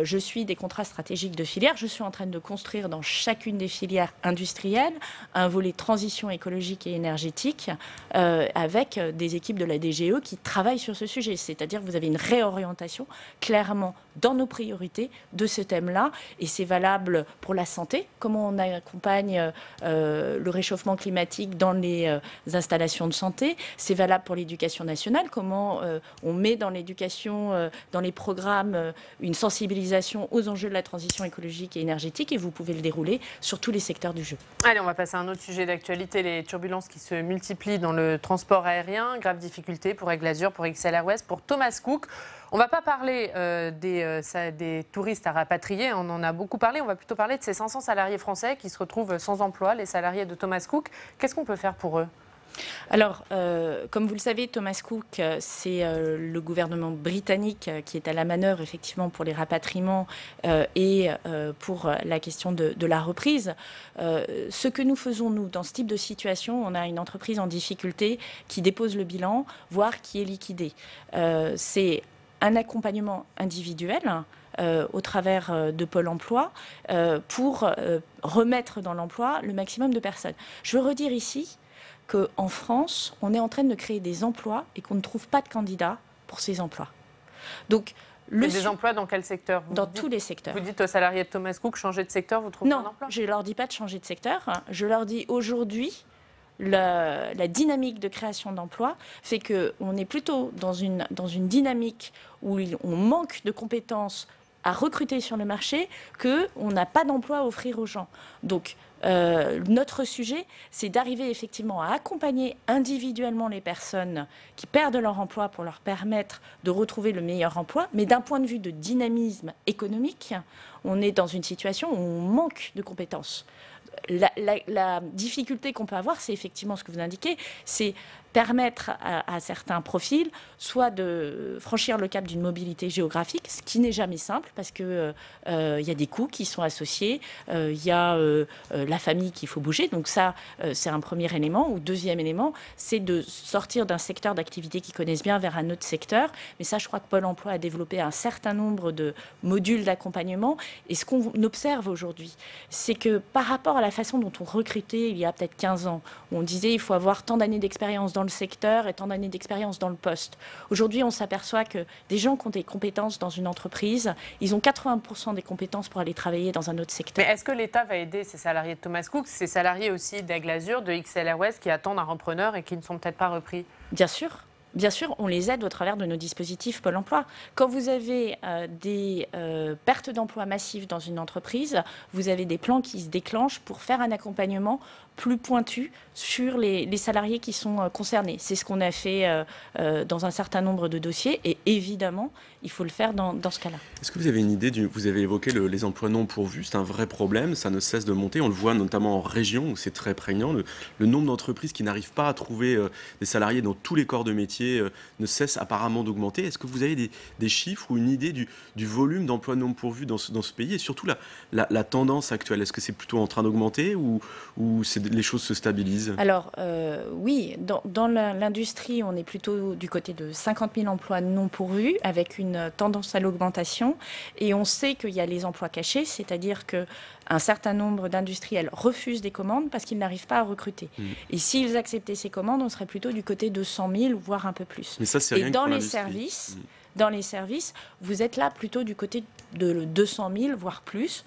Je suis des contrats stratégiques de filière. Je suis en train de construire dans chacune des filières industrielles un volet transition écologique et énergétique avec des équipes de la DGE qui travaillent sur ce sujet. C'est-à-dire que vous avez une réorientation clairement dans nos priorités de ce thème-là. Et c'est valable pour la santé. Comment on accompagne le réchauffement climatique dans les installations de santé. C'est valable pour l'éducation nationale. Comment on met dans l'éducation, dans les programmes, une sensibilisation aux enjeux de la transition écologique et énergétique, et vous pouvez le dérouler sur tous les secteurs du jeu. Allez, on va passer à un autre sujet d'actualité, les turbulences qui se multiplient dans le transport aérien. Grave difficulté pour Aigle Azur, pour XL Airways, pour Thomas Cook. On ne va pas parler des touristes à rapatrier, on en a beaucoup parlé, on va plutôt parler de ces 500 salariés français qui se retrouvent sans emploi, les salariés de Thomas Cook. Qu'est-ce qu'on peut faire pour eux ? Alors, comme vous le savez, Thomas Cook, c'est le gouvernement britannique qui est à la manœuvre, effectivement, pour les rapatriements et pour la question de la reprise. Ce que nous faisons, nous, dans ce type de situation, on a une entreprise en difficulté qui dépose le bilan, voire qui est liquidée. C'est un accompagnement individuel au travers de Pôle emploi pour remettre dans l'emploi le maximum de personnes. Je veux redire ici qu'en France, on est en train de créer des emplois et qu'on ne trouve pas de candidats pour ces emplois. Donc, des emplois dans quel secteur? Dans tous les secteurs. Vous dites aux salariés de Thomas Cook, changez de secteur, vous trouvez un emploi? Non, je ne leur dis pas de changer de secteur. Je leur dis aujourd'hui, la dynamique de création d'emplois fait qu'on est plutôt dans une dynamique où on manque de compétences à recruter sur le marché qu'on n'a pas d'emploi à offrir aux gens. Donc, notre sujet, c'est d'arriver effectivement à accompagner individuellement les personnes qui perdent leur emploi pour leur permettre de retrouver le meilleur emploi. Mais d'un point de vue de dynamisme économique, on est dans une situation où on manque de compétences. La difficulté qu'on peut avoir, c'est effectivement ce que vous indiquez, c'est permettre à certains profils soit de franchir le cap d'une mobilité géographique, ce qui n'est jamais simple parce que y a des coûts qui sont associés, il y a la famille qu'il faut bouger. Donc ça, c'est un premier élément. Ou deuxième élément, c'est de sortir d'un secteur d'activité qu'ils connaissent bien vers un autre secteur. Mais ça, je crois que Pôle emploi a développé un certain nombre de modules d'accompagnement. Et ce qu'on observe aujourd'hui, c'est que par rapport à la façon dont on recrutait il y a peut-être 15 ans, où on disait il faut avoir tant d'années d'expérience dans le secteur et tant d'années d'expérience dans le poste. Aujourd'hui, on s'aperçoit que des gens qui ont des compétences dans une entreprise, ils ont 80% des compétences pour aller travailler dans un autre secteur. Mais est-ce que l'État va aider ces salariés de Thomas Cook, ces salariés aussi d'Aigle Azur, de XL Airways qui attendent un repreneur et qui ne sont peut-être pas repris? Bien sûr. Bien sûr, on les aide au travers de nos dispositifs Pôle emploi. Quand vous avez des pertes d'emploi massives dans une entreprise, vous avez des plans qui se déclenchent pour faire un accompagnement plus pointu sur les salariés qui sont concernés. C'est ce qu'on a fait dans un certain nombre de dossiers et évidemment, il faut le faire dans ce cas-là. Est-ce que vous avez une idée vous avez évoqué les emplois non pourvus, c'est un vrai problème, ça ne cesse de monter, on le voit notamment en région où c'est très prégnant, le nombre d'entreprises qui n'arrivent pas à trouver des salariés dans tous les corps de métier ne cesse apparemment d'augmenter. Est-ce que vous avez des chiffres ou une idée du volume d'emplois non pourvus dans ce pays et surtout la tendance actuelle? Est-ce que c'est plutôt en train d'augmenter ou les choses se stabilisent? Alors oui, dans l'industrie, on est plutôt du côté de 50 000 emplois non pourvus avec une tendance à l'augmentation et on sait qu'il y a les emplois cachés, c'est-à-dire qu'un certain nombre d'industriels refusent des commandes parce qu'ils n'arrivent pas à recruter. Et s'ils acceptaient ces commandes, on serait plutôt du côté de 100 000, voire un peu plus. Mais ça, c'est rien et dans les services, dans les services, vous êtes là plutôt du côté de 200 000, voire plus.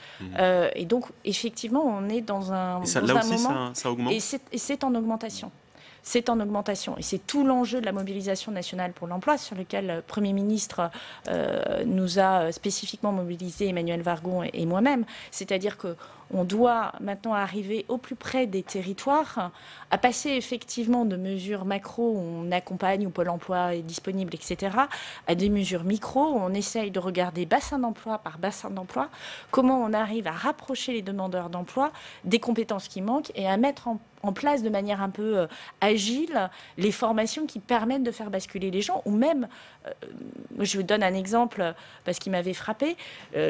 Et donc, effectivement, on est dans un, moment... Ça augmente. Et c'est en augmentation. C'est en augmentation. Et c'est tout l'enjeu de la mobilisation nationale pour l'emploi, sur lequel le Premier ministre nous a spécifiquement mobilisé, Emmanuel Wargon et moi-même. C'est-à-dire qu'on doit maintenant arriver au plus près des territoires, à passer effectivement de mesures macro où on accompagne, où Pôle emploi est disponible, etc., à des mesures micro où on essaye de regarder bassin d'emploi par bassin d'emploi, comment on arrive à rapprocher les demandeurs d'emploi des compétences qui manquent et à mettre en place de manière un peu agile les formations qui permettent de faire basculer les gens. Ou même, je vous donne un exemple parce qu'il m'avait frappé,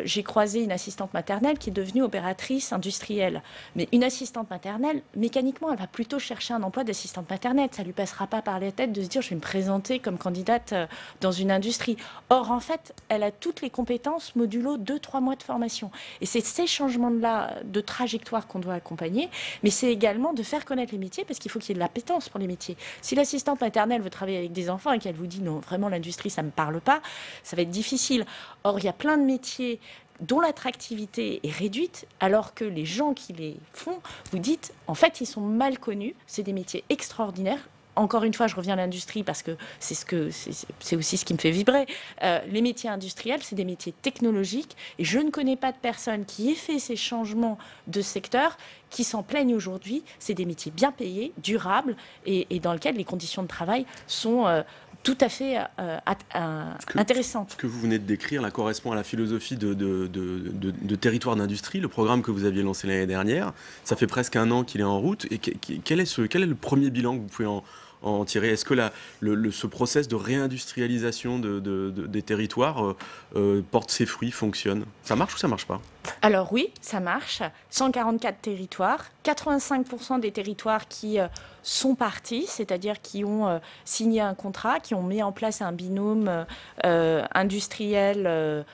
j'ai croisé une assistante maternelle qui est devenue opératrice industrielle. Mais une assistante maternelle, mécaniquement, elle va plutôt chercher un emploi d'assistante maternelle. Ça ne lui passera pas par la tête de se dire je vais me présenter comme candidate dans une industrie. Or, en fait, elle a toutes les compétences modulo 2-3 mois de formation. Et c'est ces changements-là de trajectoire qu'on doit accompagner, mais c'est également de faire connaître les métiers parce qu'il faut qu'il y ait de l'appétence pour les métiers. Si l'assistante maternelle veut travailler avec des enfants et qu'elle vous dit non, vraiment l'industrie ça ne me parle pas, ça va être difficile. Or, il y a plein de métiers dont l'attractivité est réduite, alors que les gens qui les font, vous dites, en fait, ils sont mal connus, c'est des métiers extraordinaires. Encore une fois, je reviens à l'industrie parce que c'est aussi ce qui me fait vibrer. Les métiers industriels, c'est des métiers technologiques et je ne connais pas de personne qui ait fait ces changements de secteur qui s'en plaignent aujourd'hui. C'est des métiers bien payés, durables et dans lesquels les conditions de travail sont tout à fait intéressante. Ce que vous venez de décrire là, correspond à la philosophie de territoire d'industrie, le programme que vous aviez lancé l'année dernière. Ça fait presque un an qu'il est en route. Et quel est le premier bilan que vous pouvez en tirer? Est-ce que ce process de réindustrialisation des territoires porte ses fruits, fonctionne? Ça marche ou ça marche pas? Alors oui, ça marche. 144 territoires, 85% des territoires qui sont partis, c'est-à-dire qui ont signé un contrat, qui ont mis en place un binôme industriel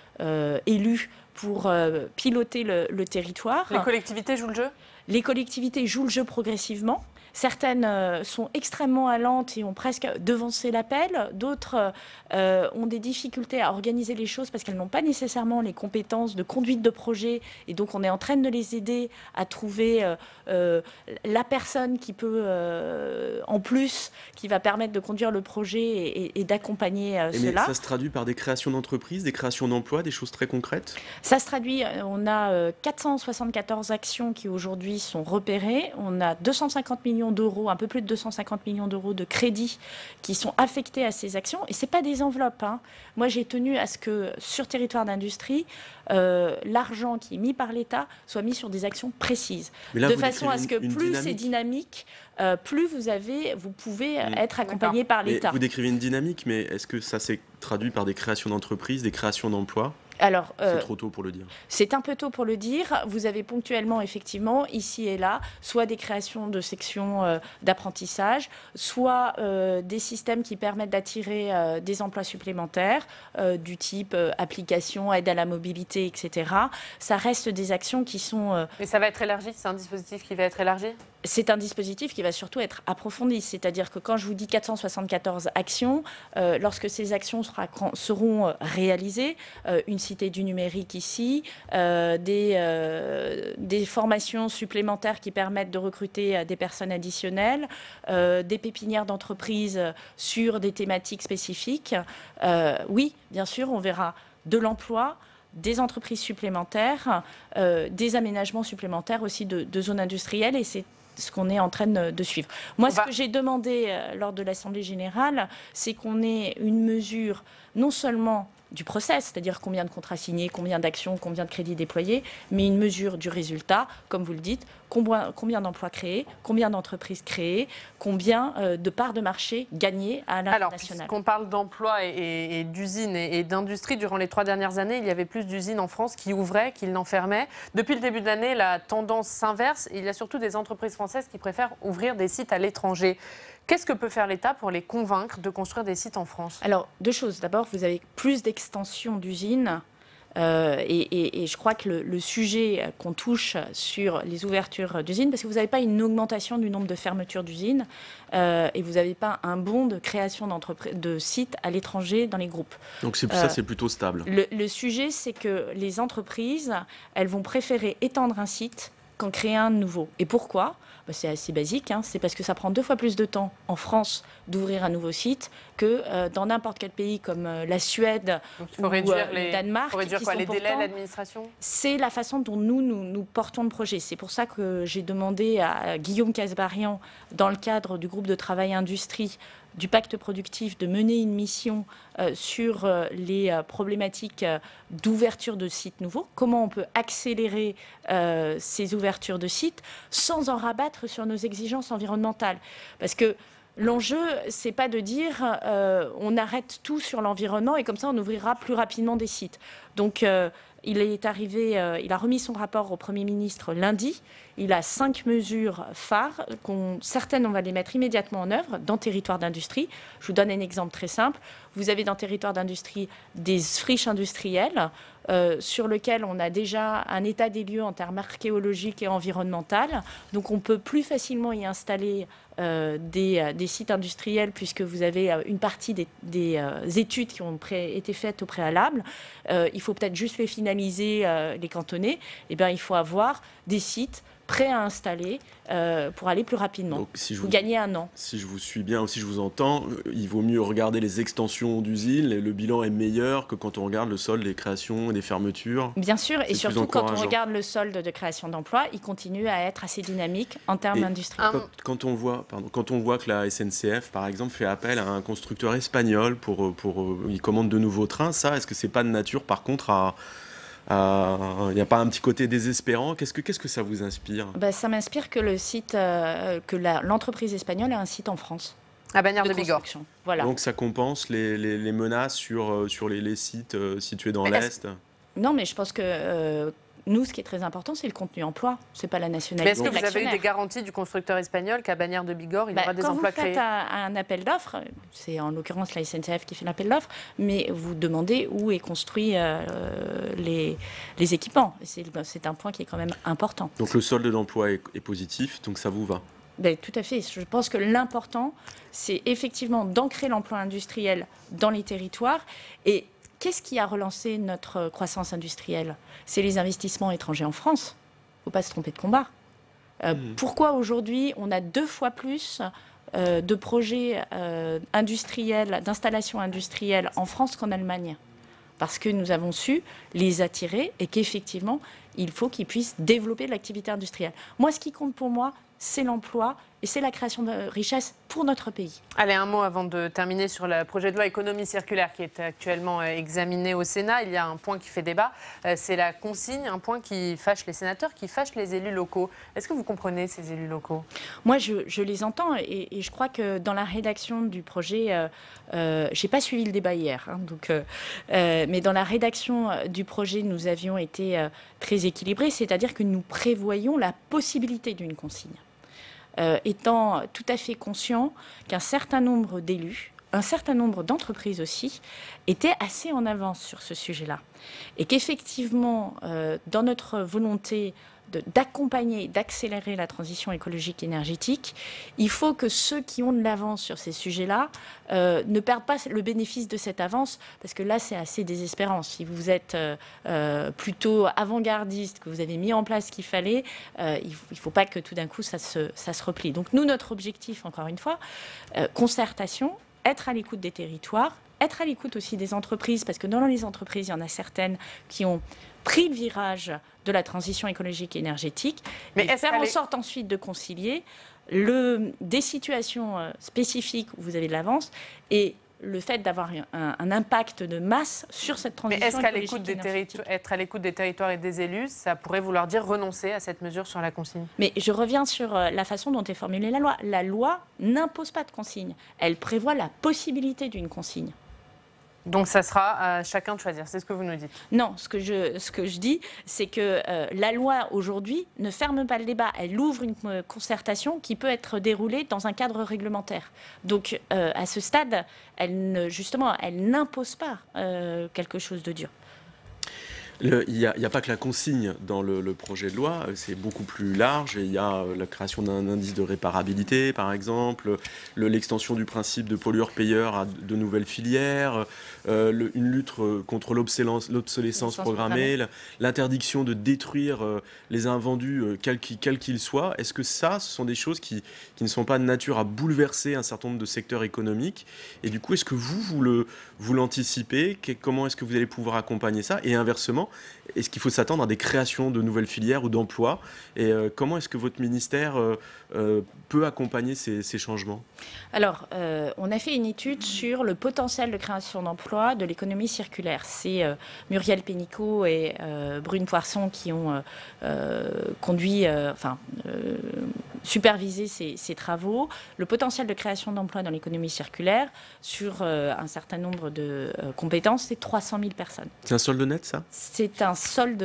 élu pour piloter le territoire. Les collectivités jouent le jeu? Les collectivités jouent le jeu progressivement. Certaines sont extrêmement allantes et ont presque devancé l'appel. D'autres ont des difficultés à organiser les choses parce qu'elles n'ont pas nécessairement les compétences de conduite de projet. Et donc, on est en train de les aider à trouver la personne qui peut, en plus, qui va permettre de conduire le projet et d'accompagner cela. Mais ça se traduit par des créations d'entreprises, des créations d'emplois, des choses très concrètes? Ça se traduit, on a 474 actions qui aujourd'hui sont repérées. On a 250 millions d'euros, un peu plus de 250 millions d'euros de crédits qui sont affectés à ces actions. Et ce n'est pas des enveloppes. Moi, j'ai tenu à ce que, sur territoire d'industrie, l'argent qui est mis par l'État soit mis sur des actions précises. Là, de façon à ce que plus c'est dynamique, plus vous pouvez être accompagné par l'État. Vous décrivez une dynamique, mais est-ce que ça s'est traduit par des créations d'entreprises, des créations d'emplois? Alors, c'est trop tôt pour le dire. C'est un peu tôt pour le dire. Vous avez ponctuellement, effectivement, ici et là, soit des créations de sections d'apprentissage, soit des systèmes qui permettent d'attirer des emplois supplémentaires, du type application, aide à la mobilité, etc. Ça reste des actions qui sont... Mais ça va être élargi? C'est un dispositif qui va être élargi? C'est un dispositif qui va surtout être approfondi. C'est-à-dire que quand je vous dis 474 actions, lorsque ces actions seront réalisées, une cité du numérique ici, des formations supplémentaires qui permettent de recruter des personnes additionnelles, des pépinières d'entreprises sur des thématiques spécifiques. Oui, bien sûr, on verra de l'emploi, des entreprises supplémentaires, des aménagements supplémentaires aussi de zones industrielles, et c'est ce qu'on est en train de suivre. Moi, ce que j'ai demandé lors de l'Assemblée générale, c'est qu'on ait une mesure non seulement du process, c'est-à-dire combien de contrats signés, combien d'actions, combien de crédits déployés, mais une mesure du résultat, comme vous le dites, combien d'emplois créés, combien d'entreprises créées, combien de parts de marché gagnées à l'international. Alors, puisqu'on parle d'emplois et d'usines et d'industrie, durant les 3 dernières années, il y avait plus d'usines en France qui ouvraient qu'ils n'en fermaient. Depuis le début de l'année, la tendance s'inverse. Il y a surtout des entreprises françaises qui préfèrent ouvrir des sites à l'étranger. Qu'est-ce que peut faire l'État pour les convaincre de construire des sites en France? Alors, 2 choses. D'abord, vous avez plus d'extensions d'usines. Et je crois que le sujet qu'on touche sur les ouvertures d'usines, parce que vous n'avez pas une augmentation du nombre de fermetures d'usines et vous n'avez pas un bond de création de sites à l'étranger dans les groupes. Donc ça, c'est plutôt stable. Le sujet, c'est que les entreprises, elles vont préférer étendre un site qu'en créer un nouveau. Et pourquoi? C'est assez basique, c'est parce que ça prend 2 fois plus de temps en France d'ouvrir un nouveau site que dans n'importe quel pays comme la Suède ou le Danemark. Il faut réduire quoi, les délais, l'administration? C'est la façon dont nous portons le projet. C'est pour ça que j'ai demandé à Guillaume Kasbarian, dans le cadre du groupe de travail industrie, du pacte productif, de mener une mission sur les problématiques d'ouverture de sites nouveaux. Comment on peut accélérer ces ouvertures de sites sans en rabattre sur nos exigences environnementales. Parce que l'enjeu, c'est pas de dire on arrête tout sur l'environnement et comme ça on ouvrira plus rapidement des sites. Donc il a remis son rapport au Premier ministre lundi. Il a 5 mesures phares. Certaines, on va les mettre immédiatement en œuvre dans territoire d'industrie. Je vous donne un exemple très simple. Vous avez dans territoire d'industrie des friches industrielles sur lesquelles on a déjà un état des lieux en termes archéologiques et environnementaux. Donc on peut plus facilement y installer des sites industriels puisque vous avez une partie des études qui ont été faites au préalable. Il faut peut-être juste les finaliser, les cantonner. Eh bien, il faut avoir des sites prêts à installer pour aller plus rapidement. Donc, si vous gagnez un an. Si je vous suis bien, si je vous entends, il vaut mieux regarder les extensions d'usines. Le bilan est meilleur que quand on regarde le solde des créations et des fermetures. Bien sûr, et surtout quand on regarde le solde de création d'emplois, il continue à être assez dynamique en termes industriels. Quand on voit que la SNCF, par exemple, fait appel à un constructeur espagnol pour il commande de nouveaux trains, ça, est-ce que c'est pas de nature, par contre, il n'y a pas un petit côté désespérant? Qu'est-ce que ça vous inspire? Ça m'inspire que l'entreprise espagnole a un site en France. À Bagnères de Bigorre. Voilà. Donc ça compense les menaces sur les sites situés dans l'Est? Non, mais je pense que nous, ce qui est très important, c'est le contenu emploi. C'est pas la nationalité. Mais est-ce que vous avez eu des garanties du constructeur espagnol qu'à Bagnères de Bigorre, il y aura des emplois créés? Quand vous faites un appel d'offres, c'est en l'occurrence la SNCF qui fait l'appel d'offres, mais vous demandez où est construit les équipements. C'est un point qui est quand même important. Donc le solde d'emploi est positif, donc ça vous va? Tout à fait. Je pense que l'important, c'est effectivement d'ancrer l'emploi industriel dans les territoires. Et qu'est-ce qui a relancé notre croissance industrielle? C'est les investissements étrangers en France. Il ne faut pas se tromper de combat. Pourquoi aujourd'hui on a 2 fois plus de projets industriels, d'installations industrielles en France qu'en Allemagne? Parce que nous avons su les attirer et qu'effectivement, il faut qu'ils puissent développer de l'activité industrielle. Moi, ce qui compte pour moi, c'est l'emploi et c'est la création de richesses pour notre pays. Allez, un mot avant de terminer sur le projet de loi économie circulaire qui est actuellement examiné au Sénat. Il y a un point qui fait débat, c'est la consigne, un point qui fâche les sénateurs, qui fâche les élus locaux. Est-ce que vous comprenez ces élus locaux? Moi, je les entends et je crois que dans la rédaction du projet, j'ai pas suivi le débat hier, mais dans la rédaction du projet, nous avions été très équilibrés, c'est-à-dire que nous prévoyons la possibilité d'une consigne. Étant tout à fait conscient qu'un certain nombre d'élus, un certain nombre d'entreprises aussi, étaient assez en avance sur ce sujet-là. Et qu'effectivement, dans notre volonté d'accompagner, d'accélérer la transition écologique et énergétique, il faut que ceux qui ont de l'avance sur ces sujets-là ne perdent pas le bénéfice de cette avance, parce que là, c'est assez désespérant. Si vous êtes plutôt avant-gardiste, que vous avez mis en place ce qu'il fallait, il ne faut pas que tout d'un coup, ça se replie. Donc nous, notre objectif, encore une fois, concertation, être à l'écoute des territoires, être à l'écoute aussi des entreprises, parce que dans les entreprises, il y en a certaines qui ont pris le virage de la transition écologique et énergétique, mais faire en sorte ensuite de concilier des situations spécifiques où vous avez de l'avance et le fait d'avoir un impact de masse sur cette transition écologique et énergétique. Mais est-ce qu'être à l'écoute des territoires et des élus, ça pourrait vouloir dire renoncer à cette mesure sur la consigne? Mais je reviens sur la façon dont est formulée la loi. La loi n'impose pas de consigne. Elle prévoit la possibilité d'une consigne. Donc ça sera à chacun de choisir, c'est ce que vous nous dites? Non, ce que je dis, c'est que la loi aujourd'hui ne ferme pas le débat. Elle ouvre une concertation qui peut être déroulée dans un cadre réglementaire. Donc à ce stade, elle n'impose pas quelque chose de dur. Il n'y a pas que la consigne dans le projet de loi, c'est beaucoup plus large. Il y a la création d'un indice de réparabilité, par exemple, l'extension du principe de pollueur-payeur à de nouvelles filières, une lutte contre l'obsolescence programmée, l'interdiction de détruire les invendus, quels qu'ils soient. Est-ce que ce sont des choses qui ne sont pas de nature à bouleverser un certain nombre de secteurs économiques? Et du coup, est-ce que vous l'anticipez? Comment est-ce que vous allez pouvoir accompagner ça? Et inversement, est-ce qu'il faut s'attendre à des créations de nouvelles filières ou d'emplois? Et comment est-ce que votre ministère peut accompagner ces changements? Alors, on a fait une étude sur le potentiel de création d'emplois de l'économie circulaire. C'est Muriel Pénicaud et Brune Poirson qui ont supervisé ces travaux. Le potentiel de création d'emplois dans l'économie circulaire sur un certain nombre de compétences, c'est 300 000 personnes. C'est un solde net, ça? C'est un solde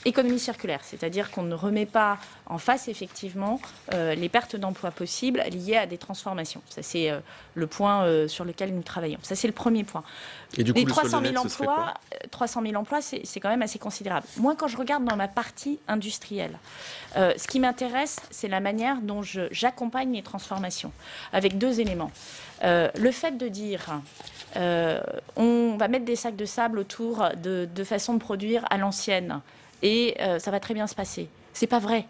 économie circulaire, c'est-à-dire qu'on ne remet pas en face effectivement les pertes d'emplois possibles liées à des transformations. Ça, c'est le point sur lequel nous travaillons. Ça, c'est le premier point. Et du coup, les 300 000 emplois, c'est quand même assez considérable. Moi, quand je regarde dans ma partie industrielle, ce qui m'intéresse, c'est la manière dont j'accompagne les transformations, avec 2 éléments. Le fait de dire on va mettre des sacs de sable autour de façons de produire à l'ancienne et ça va très bien se passer. C'est pas vrai.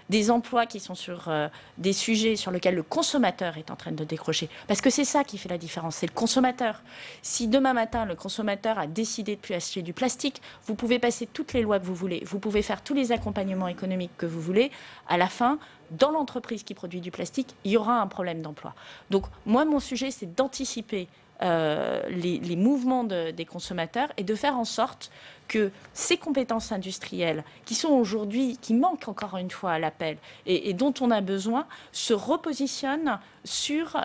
des emplois qui sont sur des sujets sur lesquels le consommateur est en train de décrocher. Parce que c'est ça qui fait la différence, c'est le consommateur. Si demain matin, le consommateur a décidé de ne plus acheter du plastique, vous pouvez passer toutes les lois que vous voulez, vous pouvez faire tous les accompagnements économiques que vous voulez. À la fin, dans l'entreprise qui produit du plastique, il y aura un problème d'emploi. Donc moi, mon sujet, c'est d'anticiper les mouvements des consommateurs et de faire en sorte que ces compétences industrielles qui sont aujourd'hui, qui manquent encore une fois à l'appel et dont on a besoin, se repositionnent sur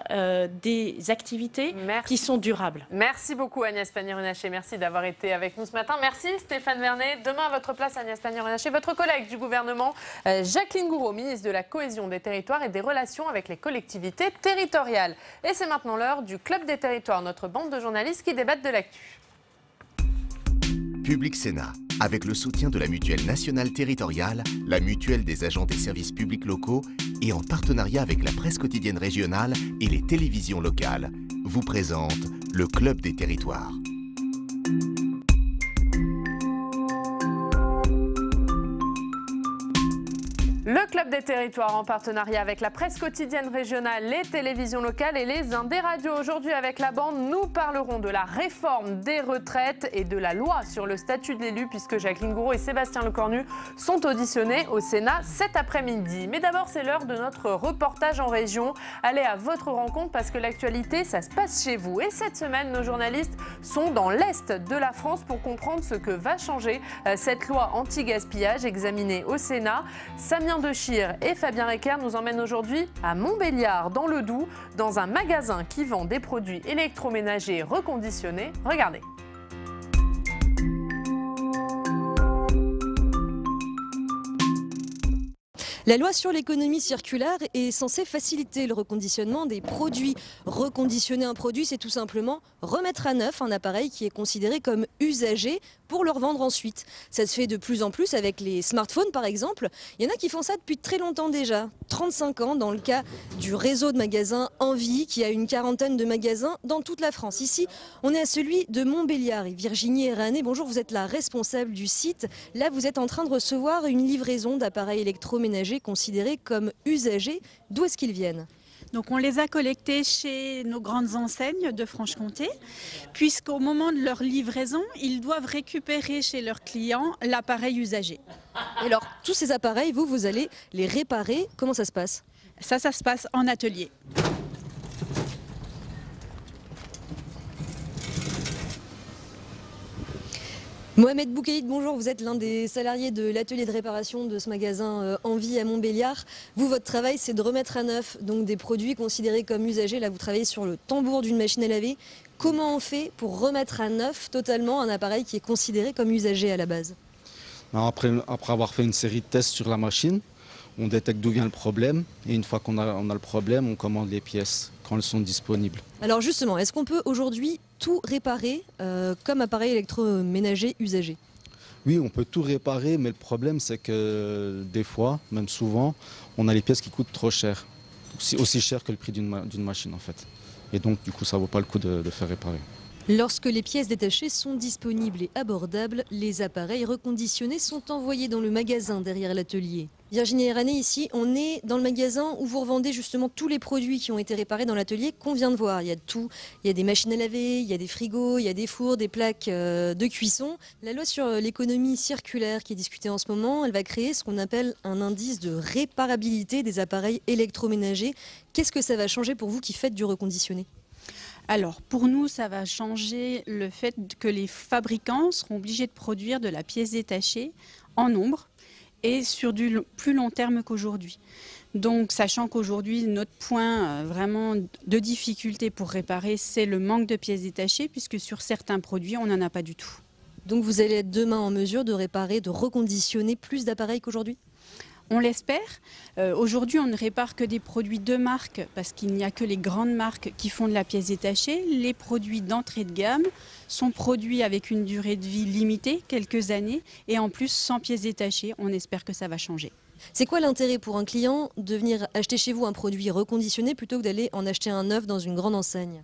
des activités qui sont durables. Merci beaucoup Agnès Pannier-Runacher, merci d'avoir été avec nous ce matin. Merci Stéphane Vernet. Demain à votre place Agnès Pannier-Runacher, votre collègue du gouvernement Jacqueline Gourault, ministre de la Cohésion des Territoires et des Relations avec les collectivités territoriales. Et c'est maintenant l'heure du Club des Territoires, notre bande de journalistes qui débattent de l'actu. Public Sénat, avec le soutien de la Mutuelle nationale territoriale, la Mutuelle des agents des services publics locaux et en partenariat avec la presse quotidienne régionale et les télévisions locales, vous présente le Club des Territoires. Le Club des Territoires en partenariat avec la presse quotidienne régionale, les télévisions locales et les Indés Radio. Aujourd'hui avec la bande, nous parlerons de la réforme des retraites et de la loi sur le statut de l'élu puisque Jacqueline Gourault et Sébastien Lecornu sont auditionnés au Sénat cet après-midi. Mais d'abord, c'est l'heure de notre reportage en région. Allez à votre rencontre parce que l'actualité, ça se passe chez vous. Et cette semaine, nos journalistes sont dans l'Est de la France pour comprendre ce que va changer cette loi anti-gaspillage examinée au Sénat. Samien Dechir et Fabien Recker nous emmènent aujourd'hui à Montbéliard, dans le Doubs, dans un magasin qui vend des produits électroménagers reconditionnés. Regardez. La loi sur l'économie circulaire est censée faciliter le reconditionnement des produits. Reconditionner un produit, c'est tout simplement remettre à neuf un appareil qui est considéré comme usagé pour le revendre ensuite. Ça se fait de plus en plus avec les smartphones par exemple. Il y en a qui font ça depuis très longtemps déjà, 35 ans dans le cas du réseau de magasins Envie qui a une quarantaine de magasins dans toute la France. Ici, on est à celui de Montbéliard et Virginie Erané. Bonjour, vous êtes la responsable du site. Là, vous êtes en train de recevoir une livraison d'appareils électroménagers considérés comme usagés. D'où est-ce qu'ils viennent ? Donc on les a collectés chez nos grandes enseignes de Franche-Comté, puisqu'au moment de leur livraison, ils doivent récupérer chez leurs clients l'appareil usagé. Et alors, tous ces appareils, vous allez les réparer. Comment ça se passe ? Ça se passe en atelier. Mohamed Boukaïd, bonjour, vous êtes l'un des salariés de l'atelier de réparation de ce magasin Envie à Montbéliard. Vous, votre travail, c'est de remettre à neuf donc, des produits considérés comme usagés. Là, vous travaillez sur le tambour d'une machine à laver. Comment on fait pour remettre à neuf totalement un appareil qui est considéré comme usagé à la base ? Après avoir fait une série de tests sur la machine, on détecte d'où vient le problème. Et une fois qu'on a le problème, on commande les pièces quand elles sont disponibles. Alors justement, est-ce qu'on peut aujourd'hui tout réparer comme appareil électroménager usagé ? Oui, on peut tout réparer, mais le problème c'est que des fois, même souvent, on a les pièces qui coûtent trop cher. Aussi cher que le prix d'une machine en fait. Et donc du coup ça ne vaut pas le coup de faire réparer. Lorsque les pièces détachées sont disponibles et abordables, les appareils reconditionnés sont envoyés dans le magasin derrière l'atelier. Virginie Erané, ici, on est dans le magasin où vous revendez justement tous les produits qui ont été réparés dans l'atelier qu'on vient de voir. Il y a de tout. Il y a des machines à laver, il y a des frigos, il y a des fours, des plaques de cuisson. La loi sur l'économie circulaire qui est discutée en ce moment, elle va créer ce qu'on appelle un indice de réparabilité des appareils électroménagers. Qu'est-ce que ça va changer pour vous qui faites du reconditionné ? Alors, pour nous, ça va changer le fait que les fabricants seront obligés de produire de la pièce détachée en nombre et sur du plus long terme qu'aujourd'hui. Donc, sachant qu'aujourd'hui, notre point vraiment de difficulté pour réparer, c'est le manque de pièces détachées, puisque sur certains produits, on n'en a pas du tout. Donc, vous allez être demain en mesure de réparer, de reconditionner plus d'appareils qu'aujourd'hui ? On l'espère. Aujourd'hui, on ne répare que des produits de marque parce qu'il n'y a que les grandes marques qui font de la pièce détachée. Les produits d'entrée de gamme sont produits avec une durée de vie limitée, quelques années, et en plus sans pièces détachées. On espère que ça va changer. C'est quoi l'intérêt pour un client de venir acheter chez vous un produit reconditionné plutôt que d'aller en acheter un neuf dans une grande enseigne ?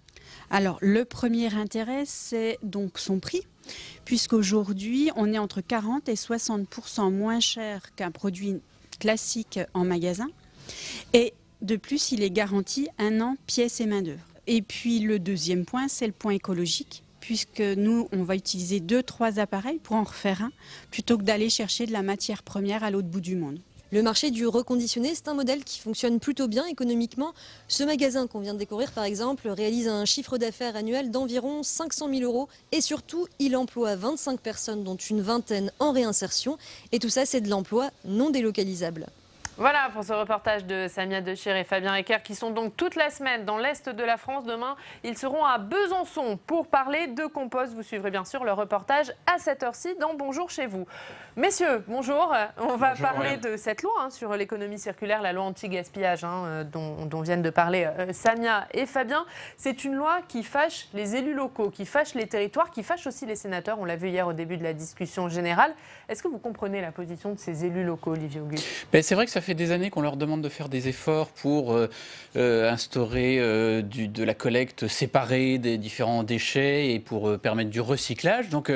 Alors, le premier intérêt, c'est donc son prix, puisqu'aujourd'hui, on est entre 40 et 60% moins cher qu'un produit classique en magasin. Et de plus, il est garanti 1 an pièces et main-d'œuvre. Et puis le deuxième point, c'est le point écologique, puisque nous, on va utiliser 2-3 appareils pour en refaire un, plutôt que d'aller chercher de la matière première à l'autre bout du monde. Le marché du reconditionné, c'est un modèle qui fonctionne plutôt bien économiquement. Ce magasin qu'on vient de découvrir, par exemple, réalise un chiffre d'affaires annuel d'environ 500 000 € et surtout, il emploie 25 personnes, dont une vingtaine en réinsertion. Et tout ça, c'est de l'emploi non délocalisable. Voilà pour ce reportage de Samia Dechir et Fabien Ecker qui sont donc toute la semaine dans l'Est de la France. Demain, ils seront à Besançon pour parler de compost. Vous suivrez bien sûr le reportage à cette heure-ci dans Bonjour chez vous. Messieurs, bonjour. On va parler de cette loi sur l'économie circulaire, la loi anti-gaspillage dont viennent de parler Samia et Fabien. C'est une loi qui fâche les élus locaux, qui fâche les territoires, qui fâche aussi les sénateurs. On l'a vu hier au début de la discussion générale. Est-ce que vous comprenez la position de ces élus locaux, Olivier Auguste ? C'est vrai que ça fait des années qu'on leur demande de faire des efforts pour instaurer de la collecte séparée des différents déchets et pour permettre du recyclage. Donc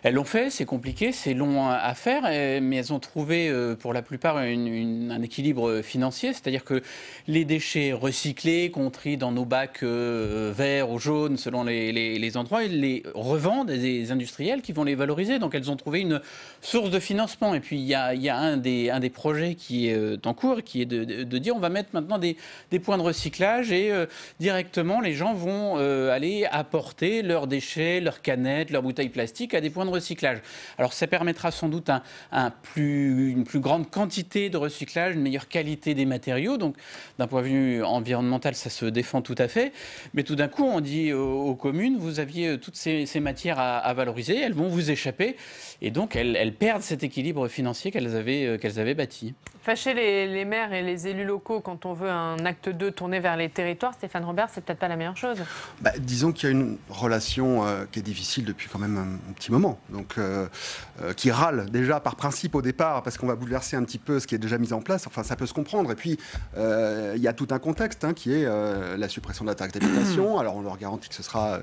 elles l'ont fait, c'est compliqué, c'est long à faire, mais elles ont trouvé pour la plupart un équilibre financier, c'est-à-dire que les déchets recyclés, qu'on trie dans nos bacs verts ou jaunes selon les endroits, ils les revendent à des industriels qui vont les valoriser. Donc elles ont trouvé une source de financement. Et puis il y a un des projets qui est en cours, qui est de dire on va mettre maintenant des points de recyclage et directement les gens vont aller apporter leurs déchets, leurs canettes, leurs bouteilles plastiques à des points de recyclage. Alors ça permettra sans doute une plus grande quantité de recyclage, une meilleure qualité des matériaux. Donc d'un point de vue environnemental, ça se défend tout à fait. Mais tout d'un coup, on dit aux communes, vous aviez toutes ces matières à valoriser, elles vont vous échapper. Et donc elles perdent cet équilibre financier qu'elles avaient bâti. Fâcher les maires et les élus locaux quand on veut un acte 2 tourné vers les territoires, Stéphane Robert, c'est peut-être pas la meilleure chose. Disons qu'il y a une relation qui est difficile depuis quand même un petit moment. Donc, qui râle déjà par principe au départ, parce qu'on va bouleverser un petit peu ce qui est déjà mis en place. Enfin, ça peut se comprendre. Et puis, il y a tout un contexte qui est la suppression de la taxe d'habitation. Alors, on leur garantit que ce sera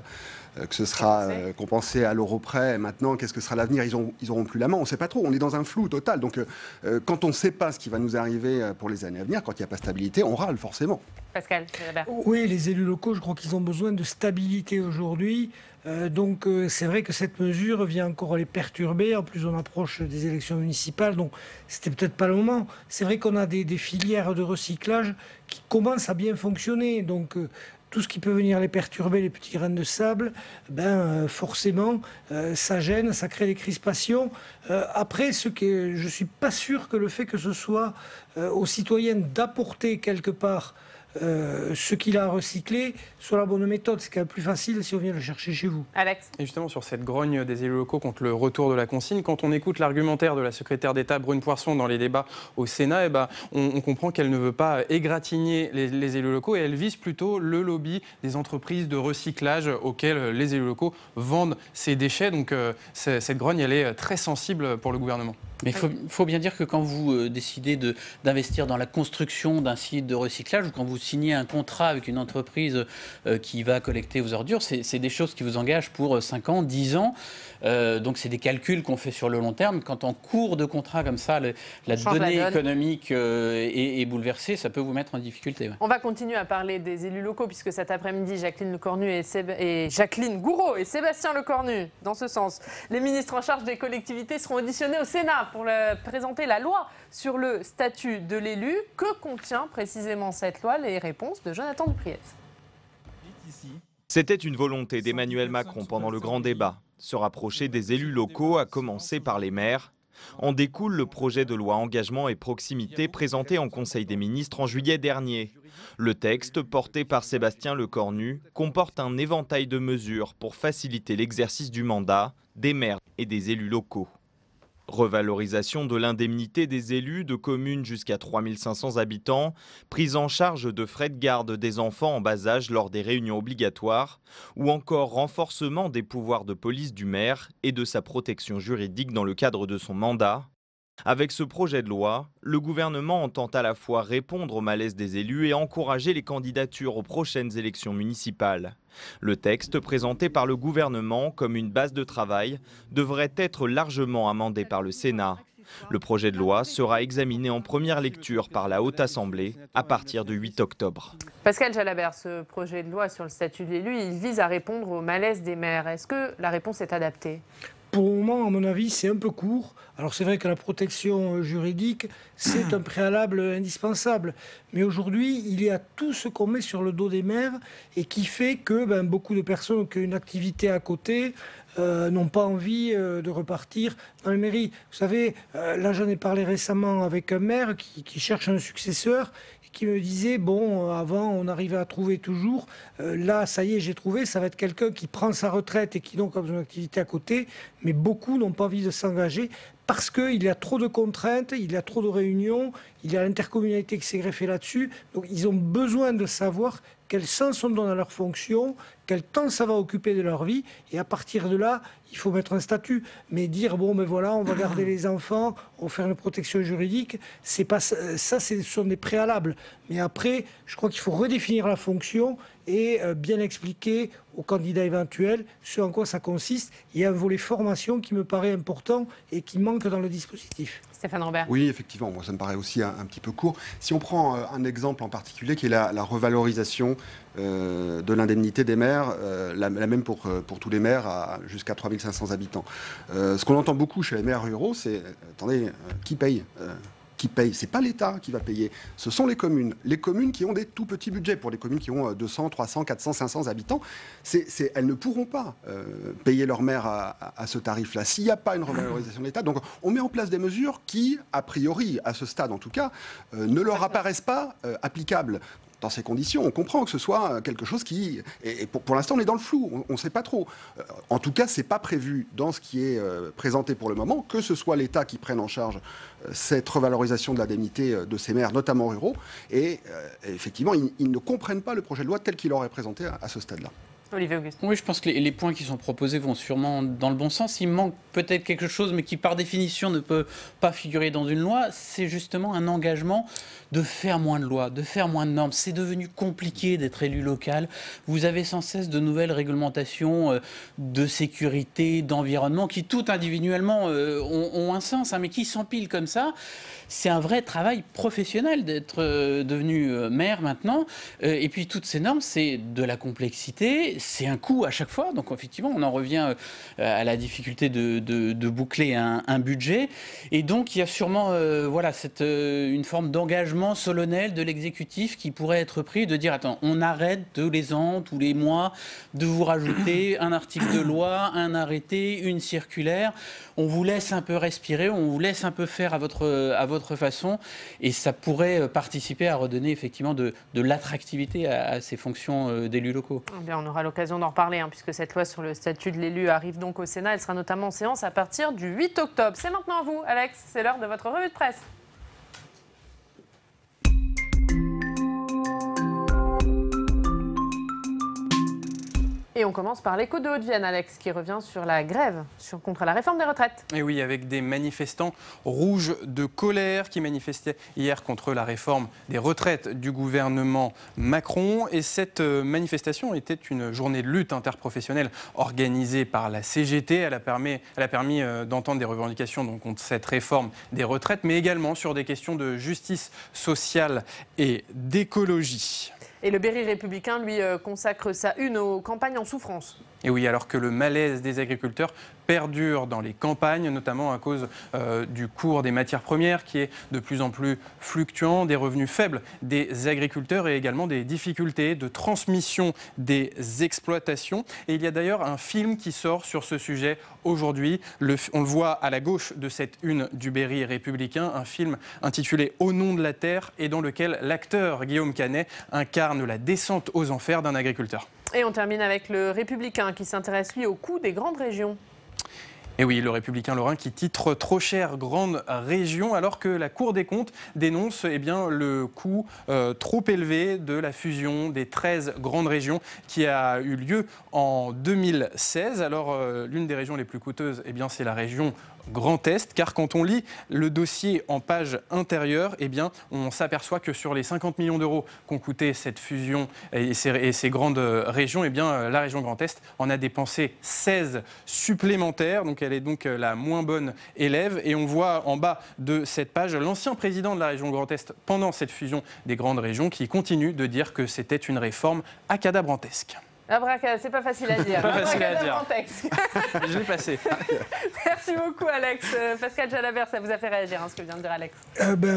compensé à l'euro près. Et maintenant, qu'est-ce que sera l'avenir ? Ils n'auront plus la main. On ne sait pas trop. On est dans un flou total. Donc, quand on ne sait pas ce qui va nous arriver pour les années à venir, quand il n'y a pas de stabilité, on râle forcément. Pascal, oui, les élus locaux, je crois qu'ils ont besoin de stabilité aujourd'hui. Donc c'est vrai que cette mesure vient encore les perturber. En plus, on approche des élections municipales, donc c'était peut-être pas le moment. C'est vrai qu'on a des filières de recyclage qui commencent à bien fonctionner. Donc tout ce qui peut venir les perturber, les petits grains de sable, forcément, ça gêne, ça crée des crispations. Après, je suis pas sûr que le fait que ce soit aux citoyens d'apporter quelque part ce qu'il a recyclé soit la bonne méthode. C'est quand même plus facile si on vient le chercher chez vous. Alex. Et justement, sur cette grogne des élus locaux contre le retour de la consigne, quand on écoute l'argumentaire de la secrétaire d'État Brune Poirson dans les débats au Sénat, on comprend qu'elle ne veut pas égratigner les élus locaux et elle vise plutôt le lobby des entreprises de recyclage auxquelles les élus locaux vendent ces déchets. Donc cette grogne, elle est très sensible pour le gouvernement. Mais il faut bien dire que quand vous décidez d'investir dans la construction d'un site de recyclage ou quand vous signez un contrat avec une entreprise qui va collecter vos ordures, c'est des choses qui vous engagent pour 5 ans, 10 ans. Donc c'est des calculs qu'on fait sur le long terme. Quand en cours de contrat comme ça, la donnée économique est bouleversée, ça peut vous mettre en difficulté. Ouais. On va continuer à parler des élus locaux puisque cet après-midi, Jacqueline Lecornu et Jacqueline Gouraud et Sébastien Lecornu, dans ce sens, les ministres en charge des collectivités seront auditionnés au Sénat pour présenter la loi sur le statut de l'élu. Que contient précisément cette loi ? Les réponses de Jonathan Dupriez. C'était une volonté d'Emmanuel Macron pendant le grand débat. Se rapprocher des élus locaux, à commencer par les maires. En découle le projet de loi engagement et proximité présenté en Conseil des ministres en juillet dernier. Le texte, porté par Sébastien Lecornu, comporte un éventail de mesures pour faciliter l'exercice du mandat des maires et des élus locaux. Revalorisation de l'indemnité des élus de communes jusqu'à 3 500 habitants, prise en charge de frais de garde des enfants en bas âge lors des réunions obligatoires, ou encore renforcement des pouvoirs de police du maire et de sa protection juridique dans le cadre de son mandat. Avec ce projet de loi, le gouvernement entend à la fois répondre au malaise des élus et encourager les candidatures aux prochaines élections municipales. Le texte présenté par le gouvernement comme une base de travail devrait être largement amendé par le Sénat. Le projet de loi sera examiné en première lecture par la Haute Assemblée à partir du 8 octobre. Pascal Jalabert, ce projet de loi sur le statut de l'élu, il vise à répondre au malaise des maires. Est-ce que la réponse est adaptée ? Pour le moment, à mon avis, c'est un peu court. Alors c'est vrai que la protection juridique, c'est un préalable indispensable. Mais aujourd'hui, il y a tout ce qu'on met sur le dos des maires et qui fait que beaucoup de personnes qui ont une activité à côté n'ont pas envie de repartir dans les mairies. Vous savez, là j'en ai parlé récemment avec un maire qui cherche un successeur et qui me disait, bon, avant on arrivait à trouver toujours, là ça y est, j'ai trouvé, ça va être quelqu'un qui prend sa retraite et qui donc a besoin d'activité à côté, mais beaucoup n'ont pas envie de s'engager parce qu'il y a trop de contraintes, il y a trop de réunions, il y a l'intercommunalité qui s'est greffée là-dessus, donc ils ont besoin de savoir quel sens on donne à leur fonction, quel temps ça va occuper de leur vie, et à partir de là, il faut mettre un statut. Mais dire, bon, ben voilà, on va garder les enfants, on va faire une protection juridique, c'est pas ça, ce sont des préalables. Mais après, je crois qu'il faut redéfinir la fonction et bien expliquer aux candidats éventuels ce en quoi ça consiste. Il y a un volet formation qui me paraît important et qui manque dans le dispositif. Stéphane Rambert. Oui, effectivement, moi, ça me paraît aussi un petit peu court. Si on prend un exemple en particulier qui est la revalorisation de l'indemnité des maires, la même pour tous les maires jusqu'à 3500 habitants. Ce qu'on entend beaucoup chez les maires ruraux, c'est attendez, qui paye qui paye, c'est pas l'État qui va payer, ce sont les communes. Les communes qui ont des tout petits budgets. Pour les communes qui ont 200, 300, 400, 500 habitants, elles ne pourront pas payer leur maire à ce tarif-là. S'il n'y a pas une revalorisation de l'État, donc on met en place des mesures qui, a priori, à ce stade en tout cas, ne leur apparaissent pas applicables. Dans ces conditions, on comprend que ce soit quelque chose qui... Et pour l'instant, on est dans le flou, on ne sait pas trop. En tout cas, ce n'est pas prévu dans ce qui est présenté pour le moment, que ce soit l'État qui prenne en charge cette revalorisation de l'indemnité de ces maires, notamment ruraux. Et effectivement, ils ne comprennent pas le projet de loi tel qu'il aurait présenté à ce stade-là. Olivier Auguste. Oui, je pense que les points qui sont proposés vont sûrement dans le bon sens. Il manque peut-être quelque chose, mais qui par définition ne peut pas figurer dans une loi. C'est justement un engagement de faire moins de lois, de faire moins de normes. C'est devenu compliqué d'être élu local. Vous avez sans cesse de nouvelles réglementations de sécurité, d'environnement, qui toutes individuellement ont un sens, hein, mais qui s'empilent comme ça. C'est un vrai travail professionnel d'être devenu maire maintenant. Et puis toutes ces normes, c'est de la complexité, c'est un coût à chaque fois. Donc effectivement, on en revient à la difficulté de boucler un budget. Et donc il y a sûrement voilà, une forme d'engagement solennel de l'exécutif qui pourrait être pris, de dire attends, on arrête tous les ans, tous les mois, de vous rajouter un article de loi, un arrêté, une circulaire. On vous laisse un peu respirer, on vous laisse un peu faire à votre façon, et ça pourrait participer à redonner effectivement de l'attractivité à ces fonctions d'élus locaux. Eh bien, on aura l'occasion d'en reparler, puisque cette loi sur le statut de l'élu arrive donc au Sénat. Elle sera notamment en séance à partir du 8 octobre. C'est maintenant à vous, Alex, c'est l'heure de votre revue de presse. Et on commence par l'Écho de Haute-Vienne, Alex, qui revient sur la grève contre la réforme des retraites. Et oui, avec des manifestants rouges de colère qui manifestaient hier contre la réforme des retraites du gouvernement Macron. Et cette manifestation était une journée de lutte interprofessionnelle organisée par la CGT. Elle a permis d'entendre des revendications donc, contre cette réforme des retraites, mais également sur des questions de justice sociale et d'écologie. Et le Berry républicain, lui, consacre sa une aux campagnes en souffrance. Et oui, alors que le malaise des agriculteurs perdure dans les campagnes, notamment à cause du cours des matières premières qui est de plus en plus fluctuant, des revenus faibles des agriculteurs et également des difficultés de transmission des exploitations. Et il y a d'ailleurs un film qui sort sur ce sujet aujourd'hui. On le voit à la gauche de cette une du Berry républicain, un film intitulé « Au nom de la terre » et dans lequel l'acteur Guillaume Canet incarne la descente aux enfers d'un agriculteur. Et on termine avec le Républicain qui s'intéresse, lui, au coût des grandes régions. Et oui, le Républicain lorrain qui titre « Trop cher, grande région » alors que la Cour des comptes dénonce le coût trop élevé de la fusion des 13 grandes régions qui a eu lieu en 2016. Alors, l'une des régions les plus coûteuses, c'est la région Grand Est, car quand on lit le dossier en page intérieure, eh bien, on s'aperçoit que sur les 50 millions d'euros qu'ont coûté cette fusion et ces grandes régions, eh bien, la région Grand Est en a dépensé 16 supplémentaires, donc elle est donc la moins bonne élève. Et on voit en bas de cette page l'ancien président de la région Grand Est pendant cette fusion des grandes régions qui continue de dire que c'était une réforme abracadabrantesque. C'est pas facile à dire. Pas facile à dire. Je l'ai passé. Merci beaucoup, Alex. Pascal Jalabert, ça vous a fait réagir, ce que vient de dire Alex?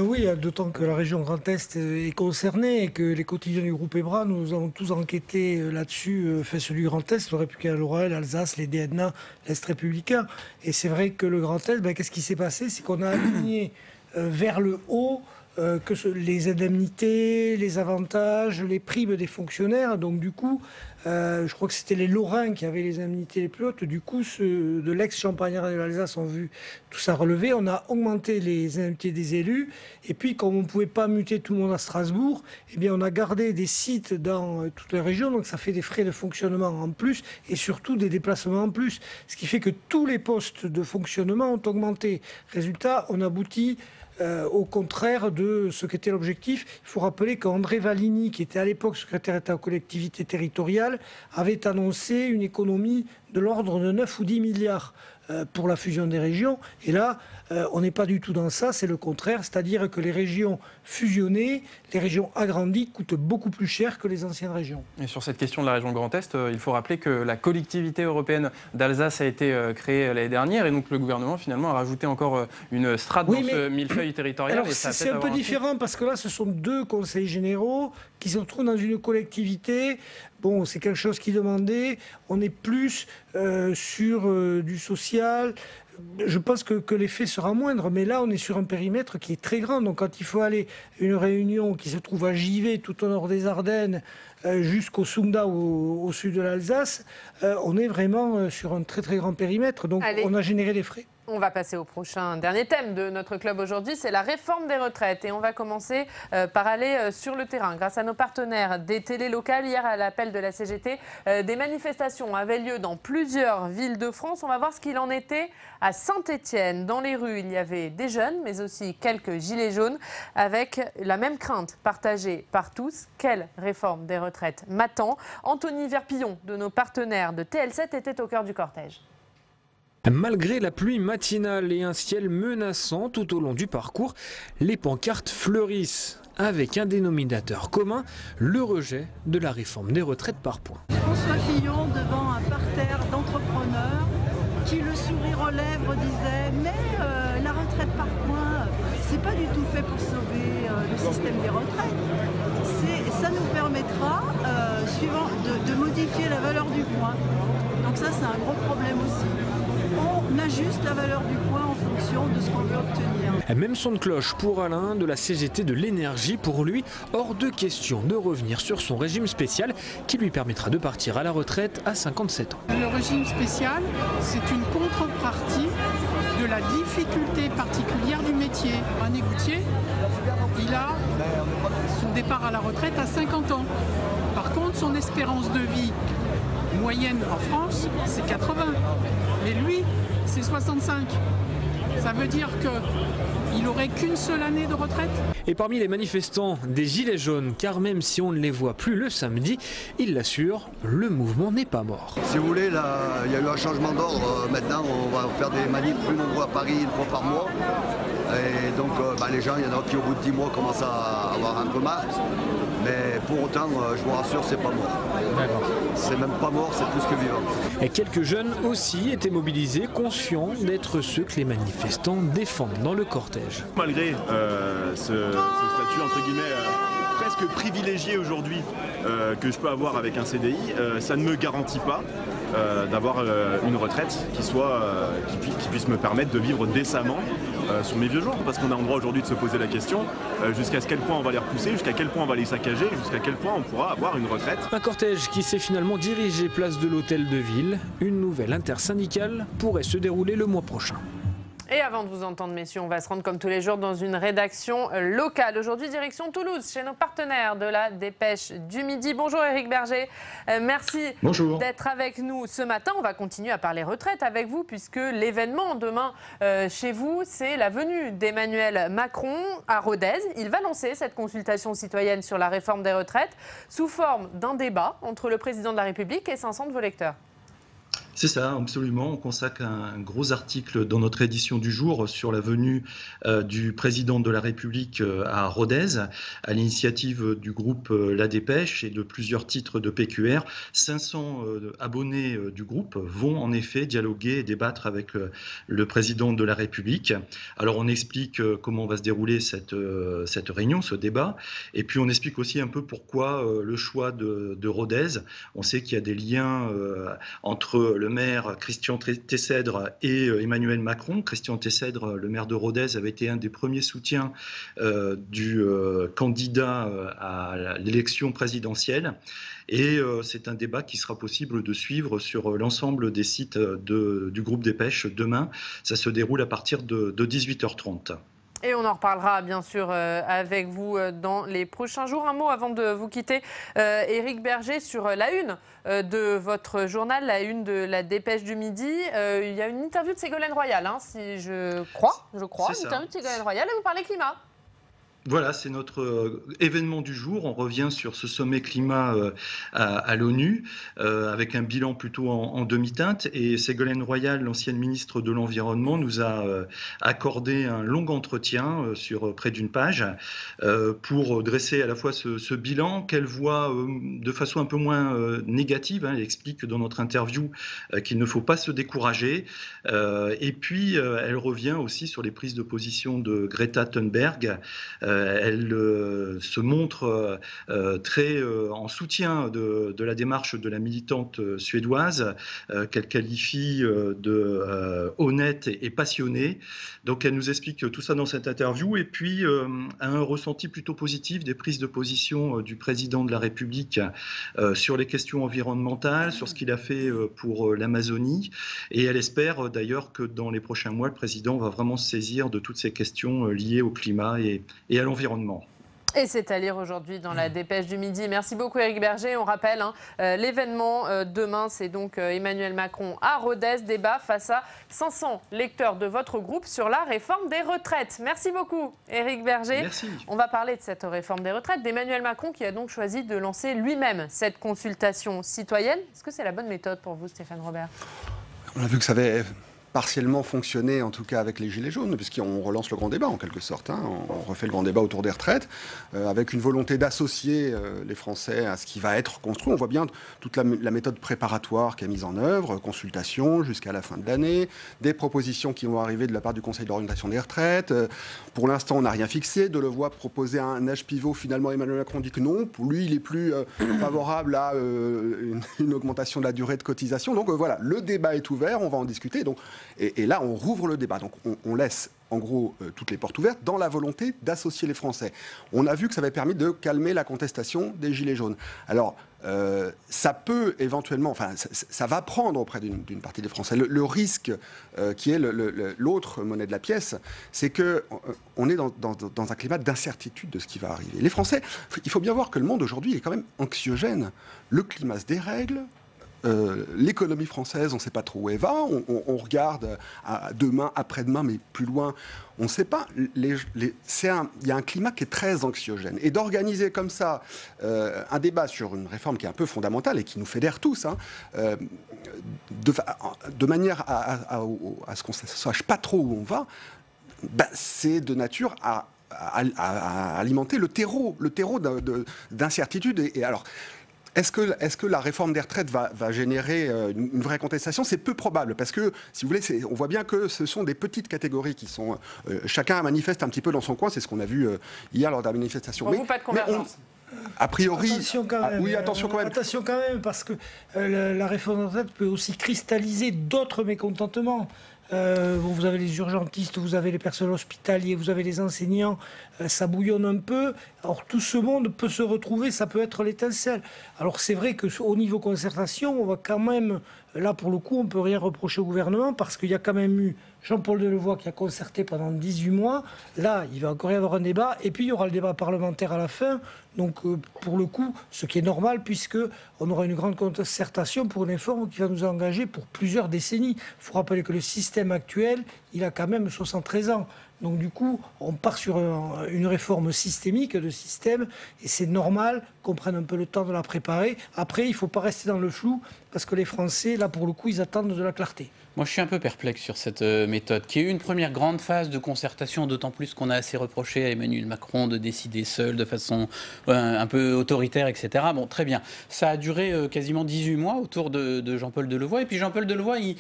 Oui, d'autant que la région Grand Est est concernée et que les quotidiens du groupe EBRA, nous avons tous enquêté là-dessus, fait celui du Grand Est, le Républicain Lorraine, l'Alsace, les DNA, l'Est républicain. Et c'est vrai que le Grand Est, qu'est-ce qui s'est passé? C'est qu'on a aligné vers le haut les indemnités, les avantages, les primes des fonctionnaires. Donc du coup, je crois que c'était les Lorrains qui avaient les indemnités les plus hautes. Du coup, ceux de l'ex-Champagnard et de l'Alsace ont vu tout ça relever. On a augmenté les indemnités des élus. Et puis, comme on ne pouvait pas muter tout le monde à Strasbourg, eh bien, on a gardé des sites dans toutes les régions. Donc ça fait des frais de fonctionnement en plus et surtout des déplacements en plus. Ce qui fait que tous les postes de fonctionnement ont augmenté. Résultat, on aboutit au contraire de ce qu'était l'objectif. Il faut rappeler qu'André Valigny, qui était à l'époque secrétaire d'État aux collectivités territoriales, avait annoncé une économie de l'ordre de 9 ou 10 milliards pour la fusion des régions. Et là, on n'est pas du tout dans ça, c'est le contraire. C'est-à-dire que les régions fusionnées, les régions agrandies coûtent beaucoup plus cher que les anciennes régions. Et sur cette question de la région Grand Est, il faut rappeler que la collectivité européenne d'Alsace a été créée l'année dernière et donc le gouvernement finalement a rajouté encore une strate dans ce millefeuille territorial. Alors c'est un peu différent parce que là ce sont deux conseils généraux qui se retrouvent dans une collectivité. Bon, c'est quelque chose qui demandait. On est plus sur du social. Je pense que l'effet sera moindre, mais là, on est sur un périmètre qui est très grand. Donc, quand il faut aller à une réunion qui se trouve à Givet, tout au nord des Ardennes, jusqu'au Sunda, au sud de l'Alsace, on est vraiment sur un très, très grand périmètre. Donc, on a généré des frais. On va passer au prochain dernier thème de notre club aujourd'hui, c'est la réforme des retraites. Et on va commencer par aller sur le terrain. Grâce à nos partenaires des télés locales, hier à l'appel de la CGT, des manifestations avaient lieu dans plusieurs villes de France. On va voir ce qu'il en était à Saint-Étienne. Dans les rues, il y avait des jeunes, mais aussi quelques gilets jaunes, avec la même crainte partagée par tous. Quelle réforme des retraites m'attend? Anthony Verpillon, de nos partenaires de TL7, était au cœur du cortège. Malgré la pluie matinale et un ciel menaçant tout au long du parcours, les pancartes fleurissent, avec un dénominateur commun, le rejet de la réforme des retraites par points. François Fillon devant un parterre d'entrepreneurs qui, le sourire aux lèvres, disait « Mais la retraite par points, c'est pas du tout fait pour sauver le système des retraites. Ça nous permettra de modifier la valeur du point. » Donc ça, c'est un gros problème aussi. On ajuste la valeur du point en fonction de ce qu'on veut obtenir. Même son de cloche pour Alain de la CGT de l'énergie. Pour lui, hors de question de revenir sur son régime spécial qui lui permettra de partir à la retraite à 57 ans. Le régime spécial, c'est une contrepartie de la difficulté particulière du métier. Un égoutier, il a son départ à la retraite à 50 ans. Par contre, son espérance de vie moyenne en France, c'est 80. Mais lui, c'est 65. Ça veut dire qu'il n'aurait qu'une seule année de retraite. Et parmi les manifestants, des gilets jaunes, car même si on ne les voit plus le samedi, il l'assure, le mouvement n'est pas mort. Si vous voulez, là, il y a eu un changement d'ordre. Maintenant, on va faire des manifs plus nombreux à Paris une fois par mois. Et donc, les gens, il y en a qui au bout de 10 mois commencent à avoir un peu marre. Mais pour autant, je vous rassure, c'est pas mort. C'est même pas mort, c'est plus que vivant. Et quelques jeunes aussi étaient mobilisés, conscients d'être ceux que les manifestants défendent dans le cortège. Malgré ce statut entre guillemets presque privilégié aujourd'hui que je peux avoir avec un CDI, ça ne me garantit pas d'avoir une retraite qui puisse me permettre de vivre décemment sur mes vieux jours. Parce qu'on a le droit aujourd'hui de se poser la question jusqu'à quel point on va les repousser, jusqu'à quel point on va les saccager, jusqu'à quel point on pourra avoir une retraite. Un cortège qui s'est finalement dirigé place de l'Hôtel de Ville. Une nouvelle intersyndicale pourrait se dérouler le mois prochain. Et avant de vous entendre, messieurs, on va se rendre comme tous les jours dans une rédaction locale. Aujourd'hui, direction Toulouse, chez nos partenaires de la Dépêche du Midi. Bonjour Éric Berger, merci d'être avec nous ce matin. On va continuer à parler retraite avec vous, puisque l'événement demain chez vous, c'est la venue d'Emmanuel Macron à Rodez. Il va lancer cette consultation citoyenne sur la réforme des retraites sous forme d'un débat entre le président de la République et 500 de vos lecteurs. C'est ça, absolument. On consacre un gros article dans notre édition du jour sur la venue du président de la République à Rodez, à l'initiative du groupe La Dépêche et de plusieurs titres de PQR. 500 abonnés du groupe vont en effet dialoguer et débattre avec le président de la République. Alors on explique comment va se dérouler cette réunion, ce débat, et puis on explique aussi un peu pourquoi le choix de Rodez. On sait qu'il y a des liens entre le maire Christian Tessèdre et Emmanuel Macron. Christian Tessèdre, le maire de Rodez, avait été un des premiers soutiens du candidat à l'élection présidentielle. Et c'est un débat qui sera possible de suivre sur l'ensemble des sites du groupe Dépêche demain. Ça se déroule à partir de 18h30. Et on en reparlera bien sûr avec vous dans les prochains jours. Un mot avant de vous quitter, Éric Berger, sur la une de votre journal, la une de la Dépêche du Midi. Il y a une interview de Ségolène Royal, hein, si je crois, une interview de Ségolène Royal, et vous parlez climat. Voilà, c'est notre événement du jour. On revient sur ce sommet climat à l'ONU avec un bilan plutôt en demi-teinte. Et Ségolène Royal, l'ancienne ministre de l'Environnement, nous a accordé un long entretien sur près d'une page pour dresser à la fois ce bilan qu'elle voit de façon un peu moins négative. Elle explique dans notre interview qu'il ne faut pas se décourager. Et puis, elle revient aussi sur les prises de position de Greta Thunberg. Elle se montre très en soutien de la démarche de la militante suédoise, qu'elle qualifie de honnête et passionnée. Donc elle nous explique tout ça dans cette interview, et puis un ressenti plutôt positif des prises de position du président de la République sur les questions environnementales, sur ce qu'il a fait pour l'Amazonie. Et elle espère d'ailleurs que dans les prochains mois, le président va vraiment se saisir de toutes ces questions liées au climat et à l'environnement. Et c'est à lire aujourd'hui dans la Dépêche du Midi. Merci beaucoup Éric Berger. On rappelle, l'événement demain, c'est donc Emmanuel Macron à Rodez, débat face à 500 lecteurs de votre groupe sur la réforme des retraites. Merci beaucoup Éric Berger. Merci. On va parler de cette réforme des retraites, d'Emmanuel Macron qui a donc choisi de lancer lui-même cette consultation citoyenne. Est-ce que c'est la bonne méthode pour vous, Stéphane Robert ? On a vu que ça avait partiellement fonctionné, en tout cas avec les Gilets jaunes, puisqu'on relance le grand débat en quelque sorte. On refait le grand débat autour des retraites, avec une volonté d'associer les Français à ce qui va être construit. On voit bien toute la méthode préparatoire qui est mise en œuvre, consultation jusqu'à la fin de l'année, des propositions qui vont arriver de la part du Conseil d'orientation des retraites. Pour l'instant, on n'a rien fixé. Delevoye proposait un âge pivot. Finalement, Emmanuel Macron dit que non. Pour lui, il est plus favorable à une augmentation de la durée de cotisation. Donc voilà, le débat est ouvert, on va en discuter. Donc, et là, on rouvre le débat. Donc on laisse en gros toutes les portes ouvertes dans la volonté d'associer les Français. On a vu que ça avait permis de calmer la contestation des Gilets jaunes. Alors, ça peut éventuellement, enfin, ça va prendre auprès d'une partie des Français. Le risque qui est l'autre monnaie de la pièce, c'est qu'on est dans un climat d'incertitude de ce qui va arriver. Les Français, il faut bien voir que le monde aujourd'hui est quand même anxiogène. Le climat se dérègle. L'économie française, on ne sait pas trop où elle va. On regarde demain, après-demain, mais plus loin, on ne sait pas. Il y a un climat qui est très anxiogène. Et d'organiser comme ça un débat sur une réforme qui est un peu fondamentale et qui nous fédère tous, de manière à ce qu'on ne sache pas trop où on va, c'est de nature à alimenter le terreau d'incertitude. Et alors, est-ce que la réforme des retraites va générer une vraie contestation ? C'est peu probable, parce que, si vous voulez, on voit bien que ce sont des petites catégories qui sont... chacun manifeste un petit peu dans son coin, c'est ce qu'on a vu hier lors de la manifestation. Pour vous, pas de convergence. A priori... Attention quand même, oui, attention quand même. Attention quand même, parce que la réforme des retraites peut aussi cristalliser d'autres mécontentements. Vous avez les urgentistes, vous avez les personnels hospitaliers, vous avez les enseignants, ça bouillonne un peu. Alors tout ce monde peut se retrouver, ça peut être l'étincelle. Alors c'est vrai qu'au niveau concertation, on va quand même là pour le coup on ne peut rien reprocher au gouvernement parce qu'il y a quand même eu Jean-Paul Delevoye qui a concerté pendant 18 mois. Là, il va encore y avoir un débat et puis il y aura le débat parlementaire à la fin. Donc pour le coup, ce qui est normal puisqu'on aura une grande concertation pour une réforme qui va nous engager pour plusieurs décennies. Il faut rappeler que le système actuel, il a quand même 73 ans. Donc du coup, on part sur une réforme systémique de système et c'est normal qu'on prenne un peu le temps de la préparer. Après, il ne faut pas rester dans le flou parce que les Français, là pour le coup, ils attendent de la clarté. Moi, je suis un peu perplexe sur cette méthode, qui est une première grande phase de concertation, d'autant plus qu'on a assez reproché à Emmanuel Macron de décider seul, de façon un peu autoritaire, etc. Bon, très bien. Ça a duré quasiment 18 mois autour de Jean-Paul Delevoye. Et puis Jean-Paul Delevoye,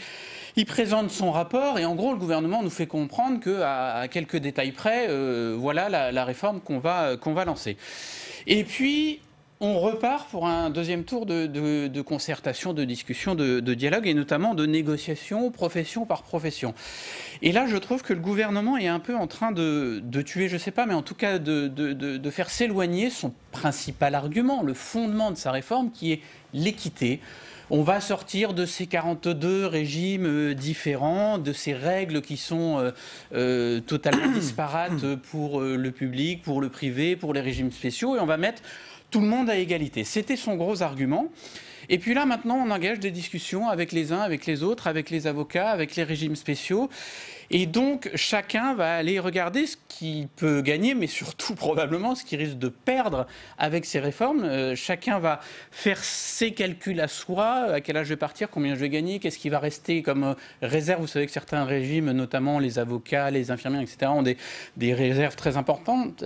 il présente son rapport et en gros, le gouvernement nous fait comprendre qu'à quelques détails près, voilà la réforme qu'on va lancer. Et puis on repart pour un deuxième tour de concertation, de discussion, de dialogue et notamment de négociation profession par profession. Et là, je trouve que le gouvernement est un peu en train de tuer, je ne sais pas, mais en tout cas de faire s'éloigner son principal argument, le fondement de sa réforme qui est l'équité. On va sortir de ces 42 régimes différents, de ces règles qui sont totalement disparates pour le public, pour le privé, pour les régimes spéciaux et on va mettre tout le monde à égalité. C'était son gros argument. Et puis là, maintenant, on engage des discussions avec les uns, avec les autres, avec les avocats, avec les régimes spéciaux. Et donc, chacun va aller regarder ce qu'il peut gagner, mais surtout, probablement, ce qu'il risque de perdre avec ces réformes. Chacun va faire ses calculs à soi, à quel âge je vais partir, combien je vais gagner, qu'est-ce qui va rester comme réserve. Vous savez que certains régimes, notamment les avocats, les infirmières, etc., ont des réserves très importantes,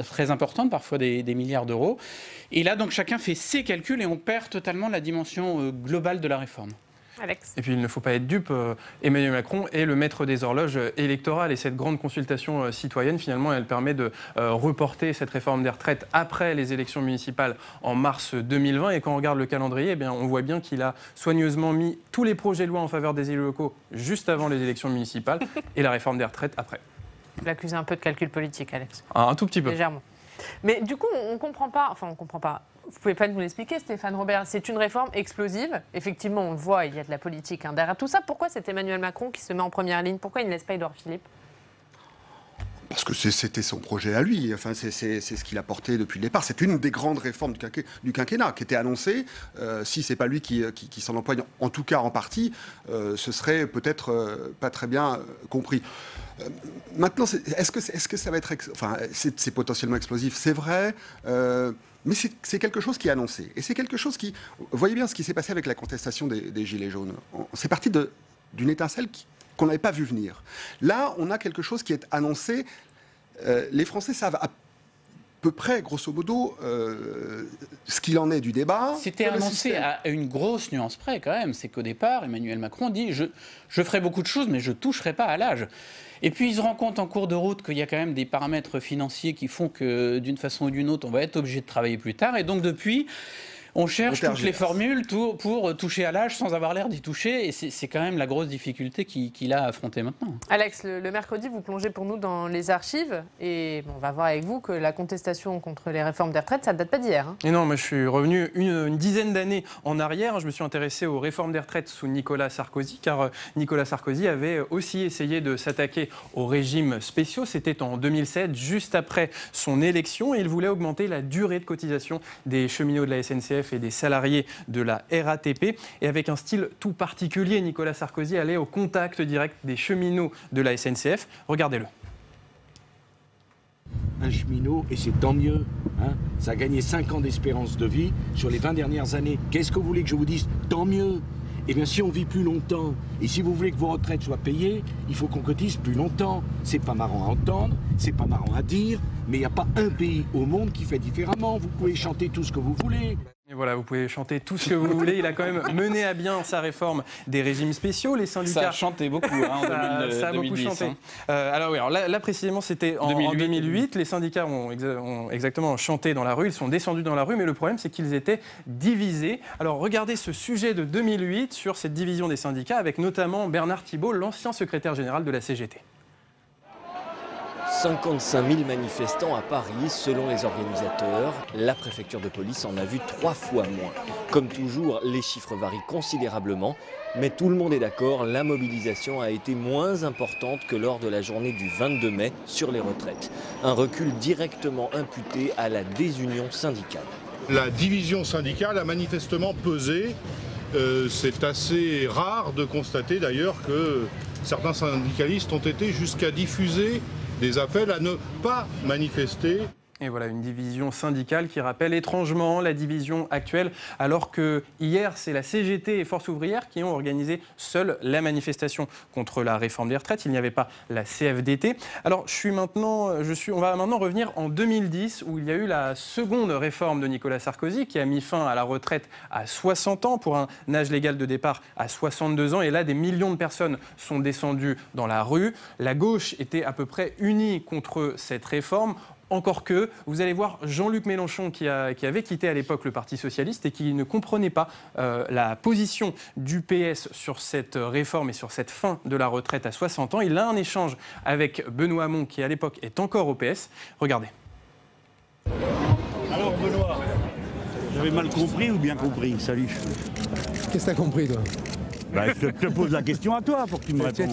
parfois des milliards d'euros. Et là, donc, chacun fait ses calculs et on perd totalement la dimension globale de la réforme. Alex. Et puis il ne faut pas être dupe, Emmanuel Macron est le maître des horloges électorales et cette grande consultation citoyenne, finalement, elle permet de reporter cette réforme des retraites après les élections municipales en mars 2020. Et quand on regarde le calendrier, eh bien, on voit bien qu'il a soigneusement mis tous les projets de loi en faveur des élus locaux juste avant les élections municipales et la réforme des retraites après. Vous l'accusez un peu de calcul politique, Alex. Un tout petit peu. Légèrement. Mais du coup, on ne comprend pas, enfin on ne comprend pas. Vous ne pouvez pas nous l'expliquer, Stéphane Robert. C'est une réforme explosive. Effectivement, on le voit, il y a de la politique derrière tout ça. Pourquoi c'est Emmanuel Macron qui se met en première ligne? Pourquoi il ne laisse pas Édouard Philippe? Parce que c'était son projet à lui. Enfin, c'est ce qu'il a porté depuis le départ. C'est une des grandes réformes du quinquennat qui était annoncée. Si c'est pas lui qui s'en emploie, en tout cas en partie, ce serait peut-être pas très bien compris. Maintenant, est-ce que ça va être... Enfin, c'est potentiellement explosif, c'est vrai, mais c'est quelque chose qui est annoncé. Et c'est quelque chose qui... Vous voyez bien ce qui s'est passé avec la contestation des Gilets jaunes. C'est parti d'une étincelle qu'on n'avait pas vu venir. Là, on a quelque chose qui est annoncé. Les Français savent à peu près, grosso modo, ce qu'il en est du débat. C'était annoncé à une grosse nuance près, quand même. C'est qu'au départ, Emmanuel Macron dit « je ferai beaucoup de choses, mais je ne toucherai pas à l'âge ». Et puis, il se rend compte en cours de route qu'il y a quand même des paramètres financiers qui font que, d'une façon ou d'une autre, on va être obligé de travailler plus tard. Et donc, depuis... on cherche toutes les formules pour toucher à l'âge sans avoir l'air d'y toucher. Et c'est quand même la grosse difficulté qu'il a à affronter maintenant. Alex, le mercredi, vous plongez pour nous dans les archives. Et on va voir avec vous que la contestation contre les réformes des retraites, ça ne date pas d'hier. Et non, moi je suis revenu une dizaine d'années en arrière. Je me suis intéressé aux réformes des retraites sous Nicolas Sarkozy, car Nicolas Sarkozy avait aussi essayé de s'attaquer aux régimes spéciaux. C'était en 2007, juste après son élection. Et il voulait augmenter la durée de cotisation des cheminots de la SNCF et des salariés de la RATP. Et avec un style tout particulier, Nicolas Sarkozy allait au contact direct des cheminots de la SNCF. Regardez-le. Un cheminot, et c'est tant mieux, hein, ça a gagné 5 ans d'espérance de vie sur les 20 dernières années. Qu'est-ce que vous voulez que je vous dise? Tant mieux. Eh bien, si on vit plus longtemps, et si vous voulez que vos retraites soient payées, il faut qu'on cotise plus longtemps. C'est pas marrant à entendre, c'est pas marrant à dire, mais il n'y a pas un pays au monde qui fait différemment. Vous pouvez chanter tout ce que vous voulez. Et voilà, vous pouvez chanter tout ce que vous voulez. Il a quand même mené à bien sa réforme des régimes spéciaux. Les syndicats... Ça a chanté beaucoup en 2010. Ça a beaucoup chanté. Alors oui, là précisément, c'était en 2008. Les syndicats ont exactement chanté dans la rue. Ils sont descendus dans la rue, mais le problème, c'est qu'ils étaient divisés. Alors regardez ce sujet de 2008 sur cette division des syndicats, avec notamment Bernard Thibault, l'ancien secrétaire général de la CGT. 55 000 manifestants à Paris, selon les organisateurs. La préfecture de police en a vu 3 fois moins. Comme toujours, les chiffres varient considérablement, Mais tout le monde est d'accord, la mobilisation a été moins importante que lors de la journée du 22 mai sur les retraites. Un recul directement imputé à la désunion syndicale. La division syndicale a manifestement pesé. C'est assez rare de constater d'ailleurs que certains syndicalistes ont été jusqu'à diffuser des appels à ne pas manifester. Et voilà une division syndicale qui rappelle étrangement la division actuelle, alors que hier, c'est la CGT et Force ouvrière qui ont organisé seules la manifestation contre la réforme des retraites. Il n'y avait pas la CFDT. Alors, on va maintenant revenir en 2010, où il y a eu la seconde réforme de Nicolas Sarkozy, qui a mis fin à la retraite à 60 ans pour un âge légal de départ à 62 ans. Et là, des millions de personnes sont descendues dans la rue. La gauche était à peu près unie contre cette réforme. Encore que, vous allez voir Jean-Luc Mélenchon qui avait quitté à l'époque le Parti Socialiste et qui ne comprenait pas la position du PS sur cette réforme et sur cette fin de la retraite à 60 ans. Il a un échange avec Benoît Hamon qui à l'époque est encore au PS. Regardez. Alors Benoît, j'avais mal compris ou bien compris? Salut. Qu'est-ce que t'as compris toi? Bah, je te pose la question à toi pour que tu me répondes.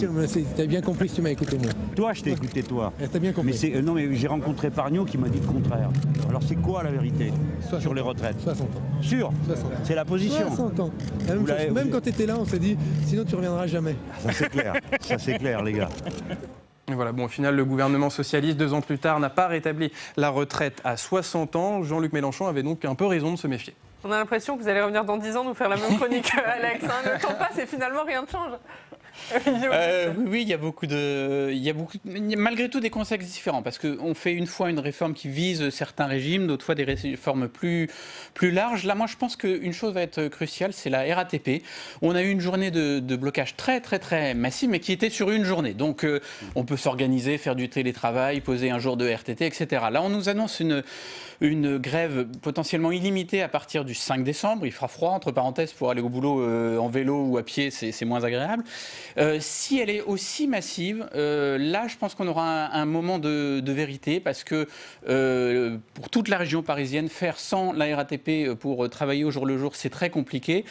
T'as bien compris si tu m'as écouté moi. Toi, je t'ai écouté toi. T'as bien compris. Mais non, mais j'ai rencontré Pargnot qui m'a dit le contraire. Alors c'est quoi la vérité sur les retraites? 60 ans. Sûr? 60 ans. C'est la position. 60 ans. Même quand tu étais là, on s'est dit, sinon tu reviendras jamais. Ça c'est clair. Ça c'est clair, les gars. Et voilà, bon, au final, le gouvernement socialiste, 2 ans plus tard, n'a pas rétabli la retraite à 60 ans. Jean-Luc Mélenchon avait donc un peu raison de se méfier. On a l'impression que vous allez revenir dans 10 ans nous faire la même chronique, Alex. Le temps passe et finalement rien ne change. Oui, il y a malgré tout des contextes différents, parce qu'on fait une fois une réforme qui vise certains régimes, d'autres fois des réformes plus larges. Là, moi, je pense qu'une chose va être cruciale, c'est la RATP. On a eu une journée de blocage très massive, mais qui était sur une journée. Donc, on peut s'organiser, faire du télétravail, poser un jour de RTT, etc. Là, on nous annonce une grève potentiellement illimitée à partir du 5 décembre. Il fera froid, entre parenthèses, pour aller au boulot en vélo ou à pied, c'est moins agréable. Si elle est aussi massive, là, je pense qu'on aura un moment de vérité, parce que pour toute la région parisienne, faire sans la RATP pour travailler au jour le jour, c'est très compliqué.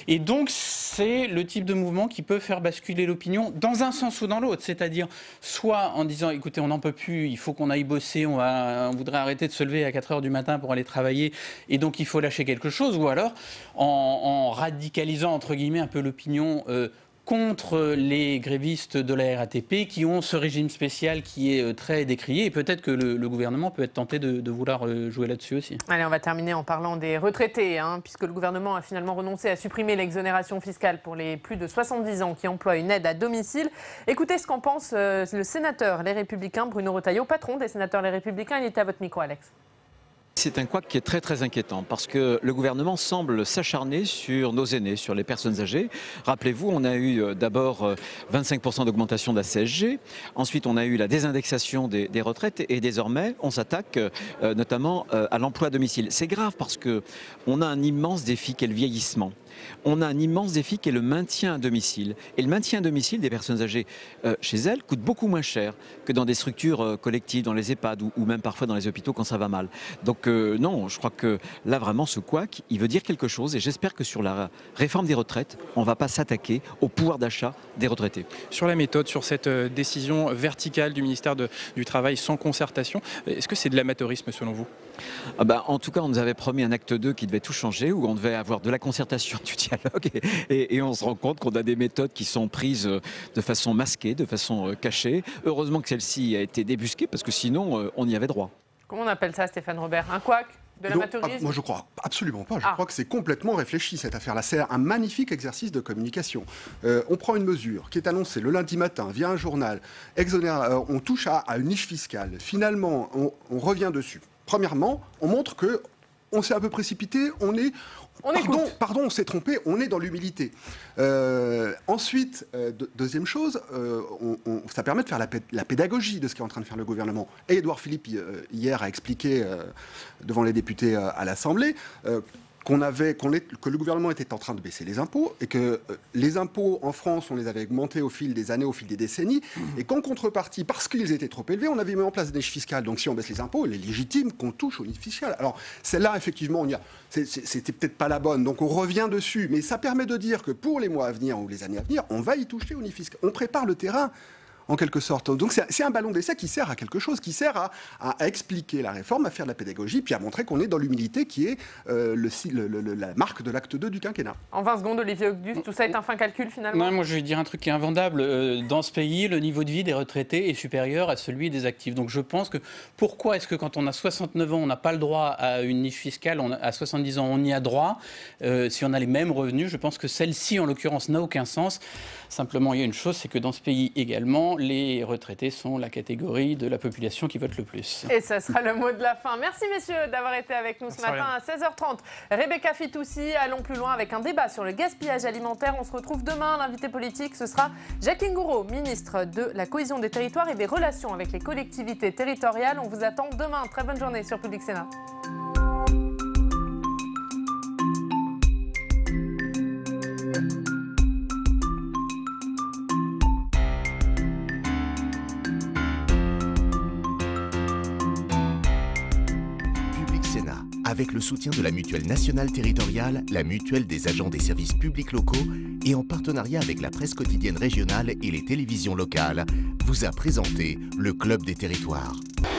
Et donc, c'est le type de mouvement qui peut faire basculer l'opinion dans un sens ou dans l'autre. C'est-à-dire, soit en disant, écoutez, on n'en peut plus, il faut qu'on aille bosser, on voudrait arrêter de se lever à 4h du matin pour aller travailler, et donc il faut lâcher quelque chose, ou alors en radicalisant, entre guillemets, un peu l'opinion contre les grévistes de la RATP qui ont ce régime spécial qui est très décrié, et peut-être que le gouvernement peut être tenté de vouloir jouer là-dessus aussi. Allez, on va terminer en parlant des retraités, puisque le gouvernement a finalement renoncé à supprimer l'exonération fiscale pour les plus de 70 ans qui emploient une aide à domicile. Écoutez ce qu'en pense le sénateur Les Républicains, Bruno Retailleau, patron des sénateurs Les Républicains. Il était à votre micro, Alex. C'est un couac qui est très inquiétant, parce que le gouvernement semble s'acharner sur nos aînés, sur les personnes âgées. Rappelez-vous, on a eu d'abord 25% d'augmentation de la CSG, ensuite on a eu la désindexation des retraites, et désormais on s'attaque notamment à l'emploi à domicile. C'est grave parce qu'on a un immense défi qui est le vieillissement. On a un immense défi qui est le maintien à domicile. Et le maintien à domicile des personnes âgées chez elles coûte beaucoup moins cher que dans des structures collectives, dans les EHPAD ou même parfois dans les hôpitaux quand ça va mal. Donc non, je crois que là vraiment ce couac, il veut dire quelque chose, et j'espère que sur la réforme des retraites, on ne va pas s'attaquer au pouvoir d'achat des retraités. Sur la méthode, sur cette décision verticale du ministère du Travail sans concertation, est-ce que c'est de l'amateurisme selon vous ? En tout cas, on nous avait promis un acte 2 qui devait tout changer, où on devait avoir de la concertation, du dialogue, et on se rend compte qu'on a des méthodes qui sont prises de façon masquée, de façon cachée. Heureusement que celle-ci a été débusquée, parce que sinon, on y avait droit. Comment on appelle ça, Stéphane Robert? Un couac? De l'amateurisme? Moi, je crois absolument pas. Je crois que c'est complètement réfléchi, cette affaire-là. C'est un magnifique exercice de communication. On prend une mesure qui est annoncée le lundi matin via un journal, on touche à une niche fiscale. Finalement, on revient dessus. Premièrement, on montre que on s'est un peu précipité, on s'est trompé, on est dans l'humilité. Ensuite, deuxième chose, ça permet de faire la pédagogie de ce qu'est en train de faire le gouvernement. Et Édouard Philippe, hier, a expliqué devant les députés à l'Assemblée que le gouvernement était en train de baisser les impôts et que les impôts en France, on les avait augmentés au fil des années, au fil des décennies, et qu'en contrepartie, parce qu'ils étaient trop élevés, on avait mis en place des niches fiscales. Donc si on baisse les impôts, il est légitime qu'on touche aux niches fiscales. Alors celle-là, effectivement, c'était peut-être pas la bonne, donc on revient dessus. Mais ça permet de dire que pour les mois à venir ou les années à venir, on va y toucher aux niches fiscales. On prépare le terrain. En quelque sorte. Donc c'est un ballon d'essai qui sert à quelque chose, qui sert à expliquer la réforme, à faire de la pédagogie, puis à montrer qu'on est dans l'humilité qui est la marque de l'acte 2 du quinquennat. En 20 secondes, Olivier Auguste, tout ça est un fin calcul finalement? Non, moi je vais dire un truc qui est invendable. Dans ce pays, le niveau de vie des retraités est supérieur à celui des actifs. Donc je pense que pourquoi est-ce que quand on a 69 ans, on n'a pas le droit à une niche fiscale, à 70 ans, on y a droit, si on a les mêmes revenus? Je pense que celle-ci, en l'occurrence, n'a aucun sens. Simplement, il y a une chose, c'est que dans ce pays également, les retraités sont la catégorie de la population qui vote le plus. Et ça sera le mot de la fin. Merci messieurs d'avoir été avec nous ce matin à 16h30. Rebecca Fitoussi, allons plus loin avec un débat sur le gaspillage alimentaire. On se retrouve demain. L'invité politique, ce sera Jacqueline Gourault, ministre de la Cohésion des territoires et des relations avec les collectivités territoriales. On vous attend demain. Très bonne journée sur Public Sénat. Avec le soutien de la Mutuelle nationale territoriale, la Mutuelle des agents des services publics locaux et en partenariat avec la presse quotidienne régionale et les télévisions locales, vous a présenté le Club des territoires.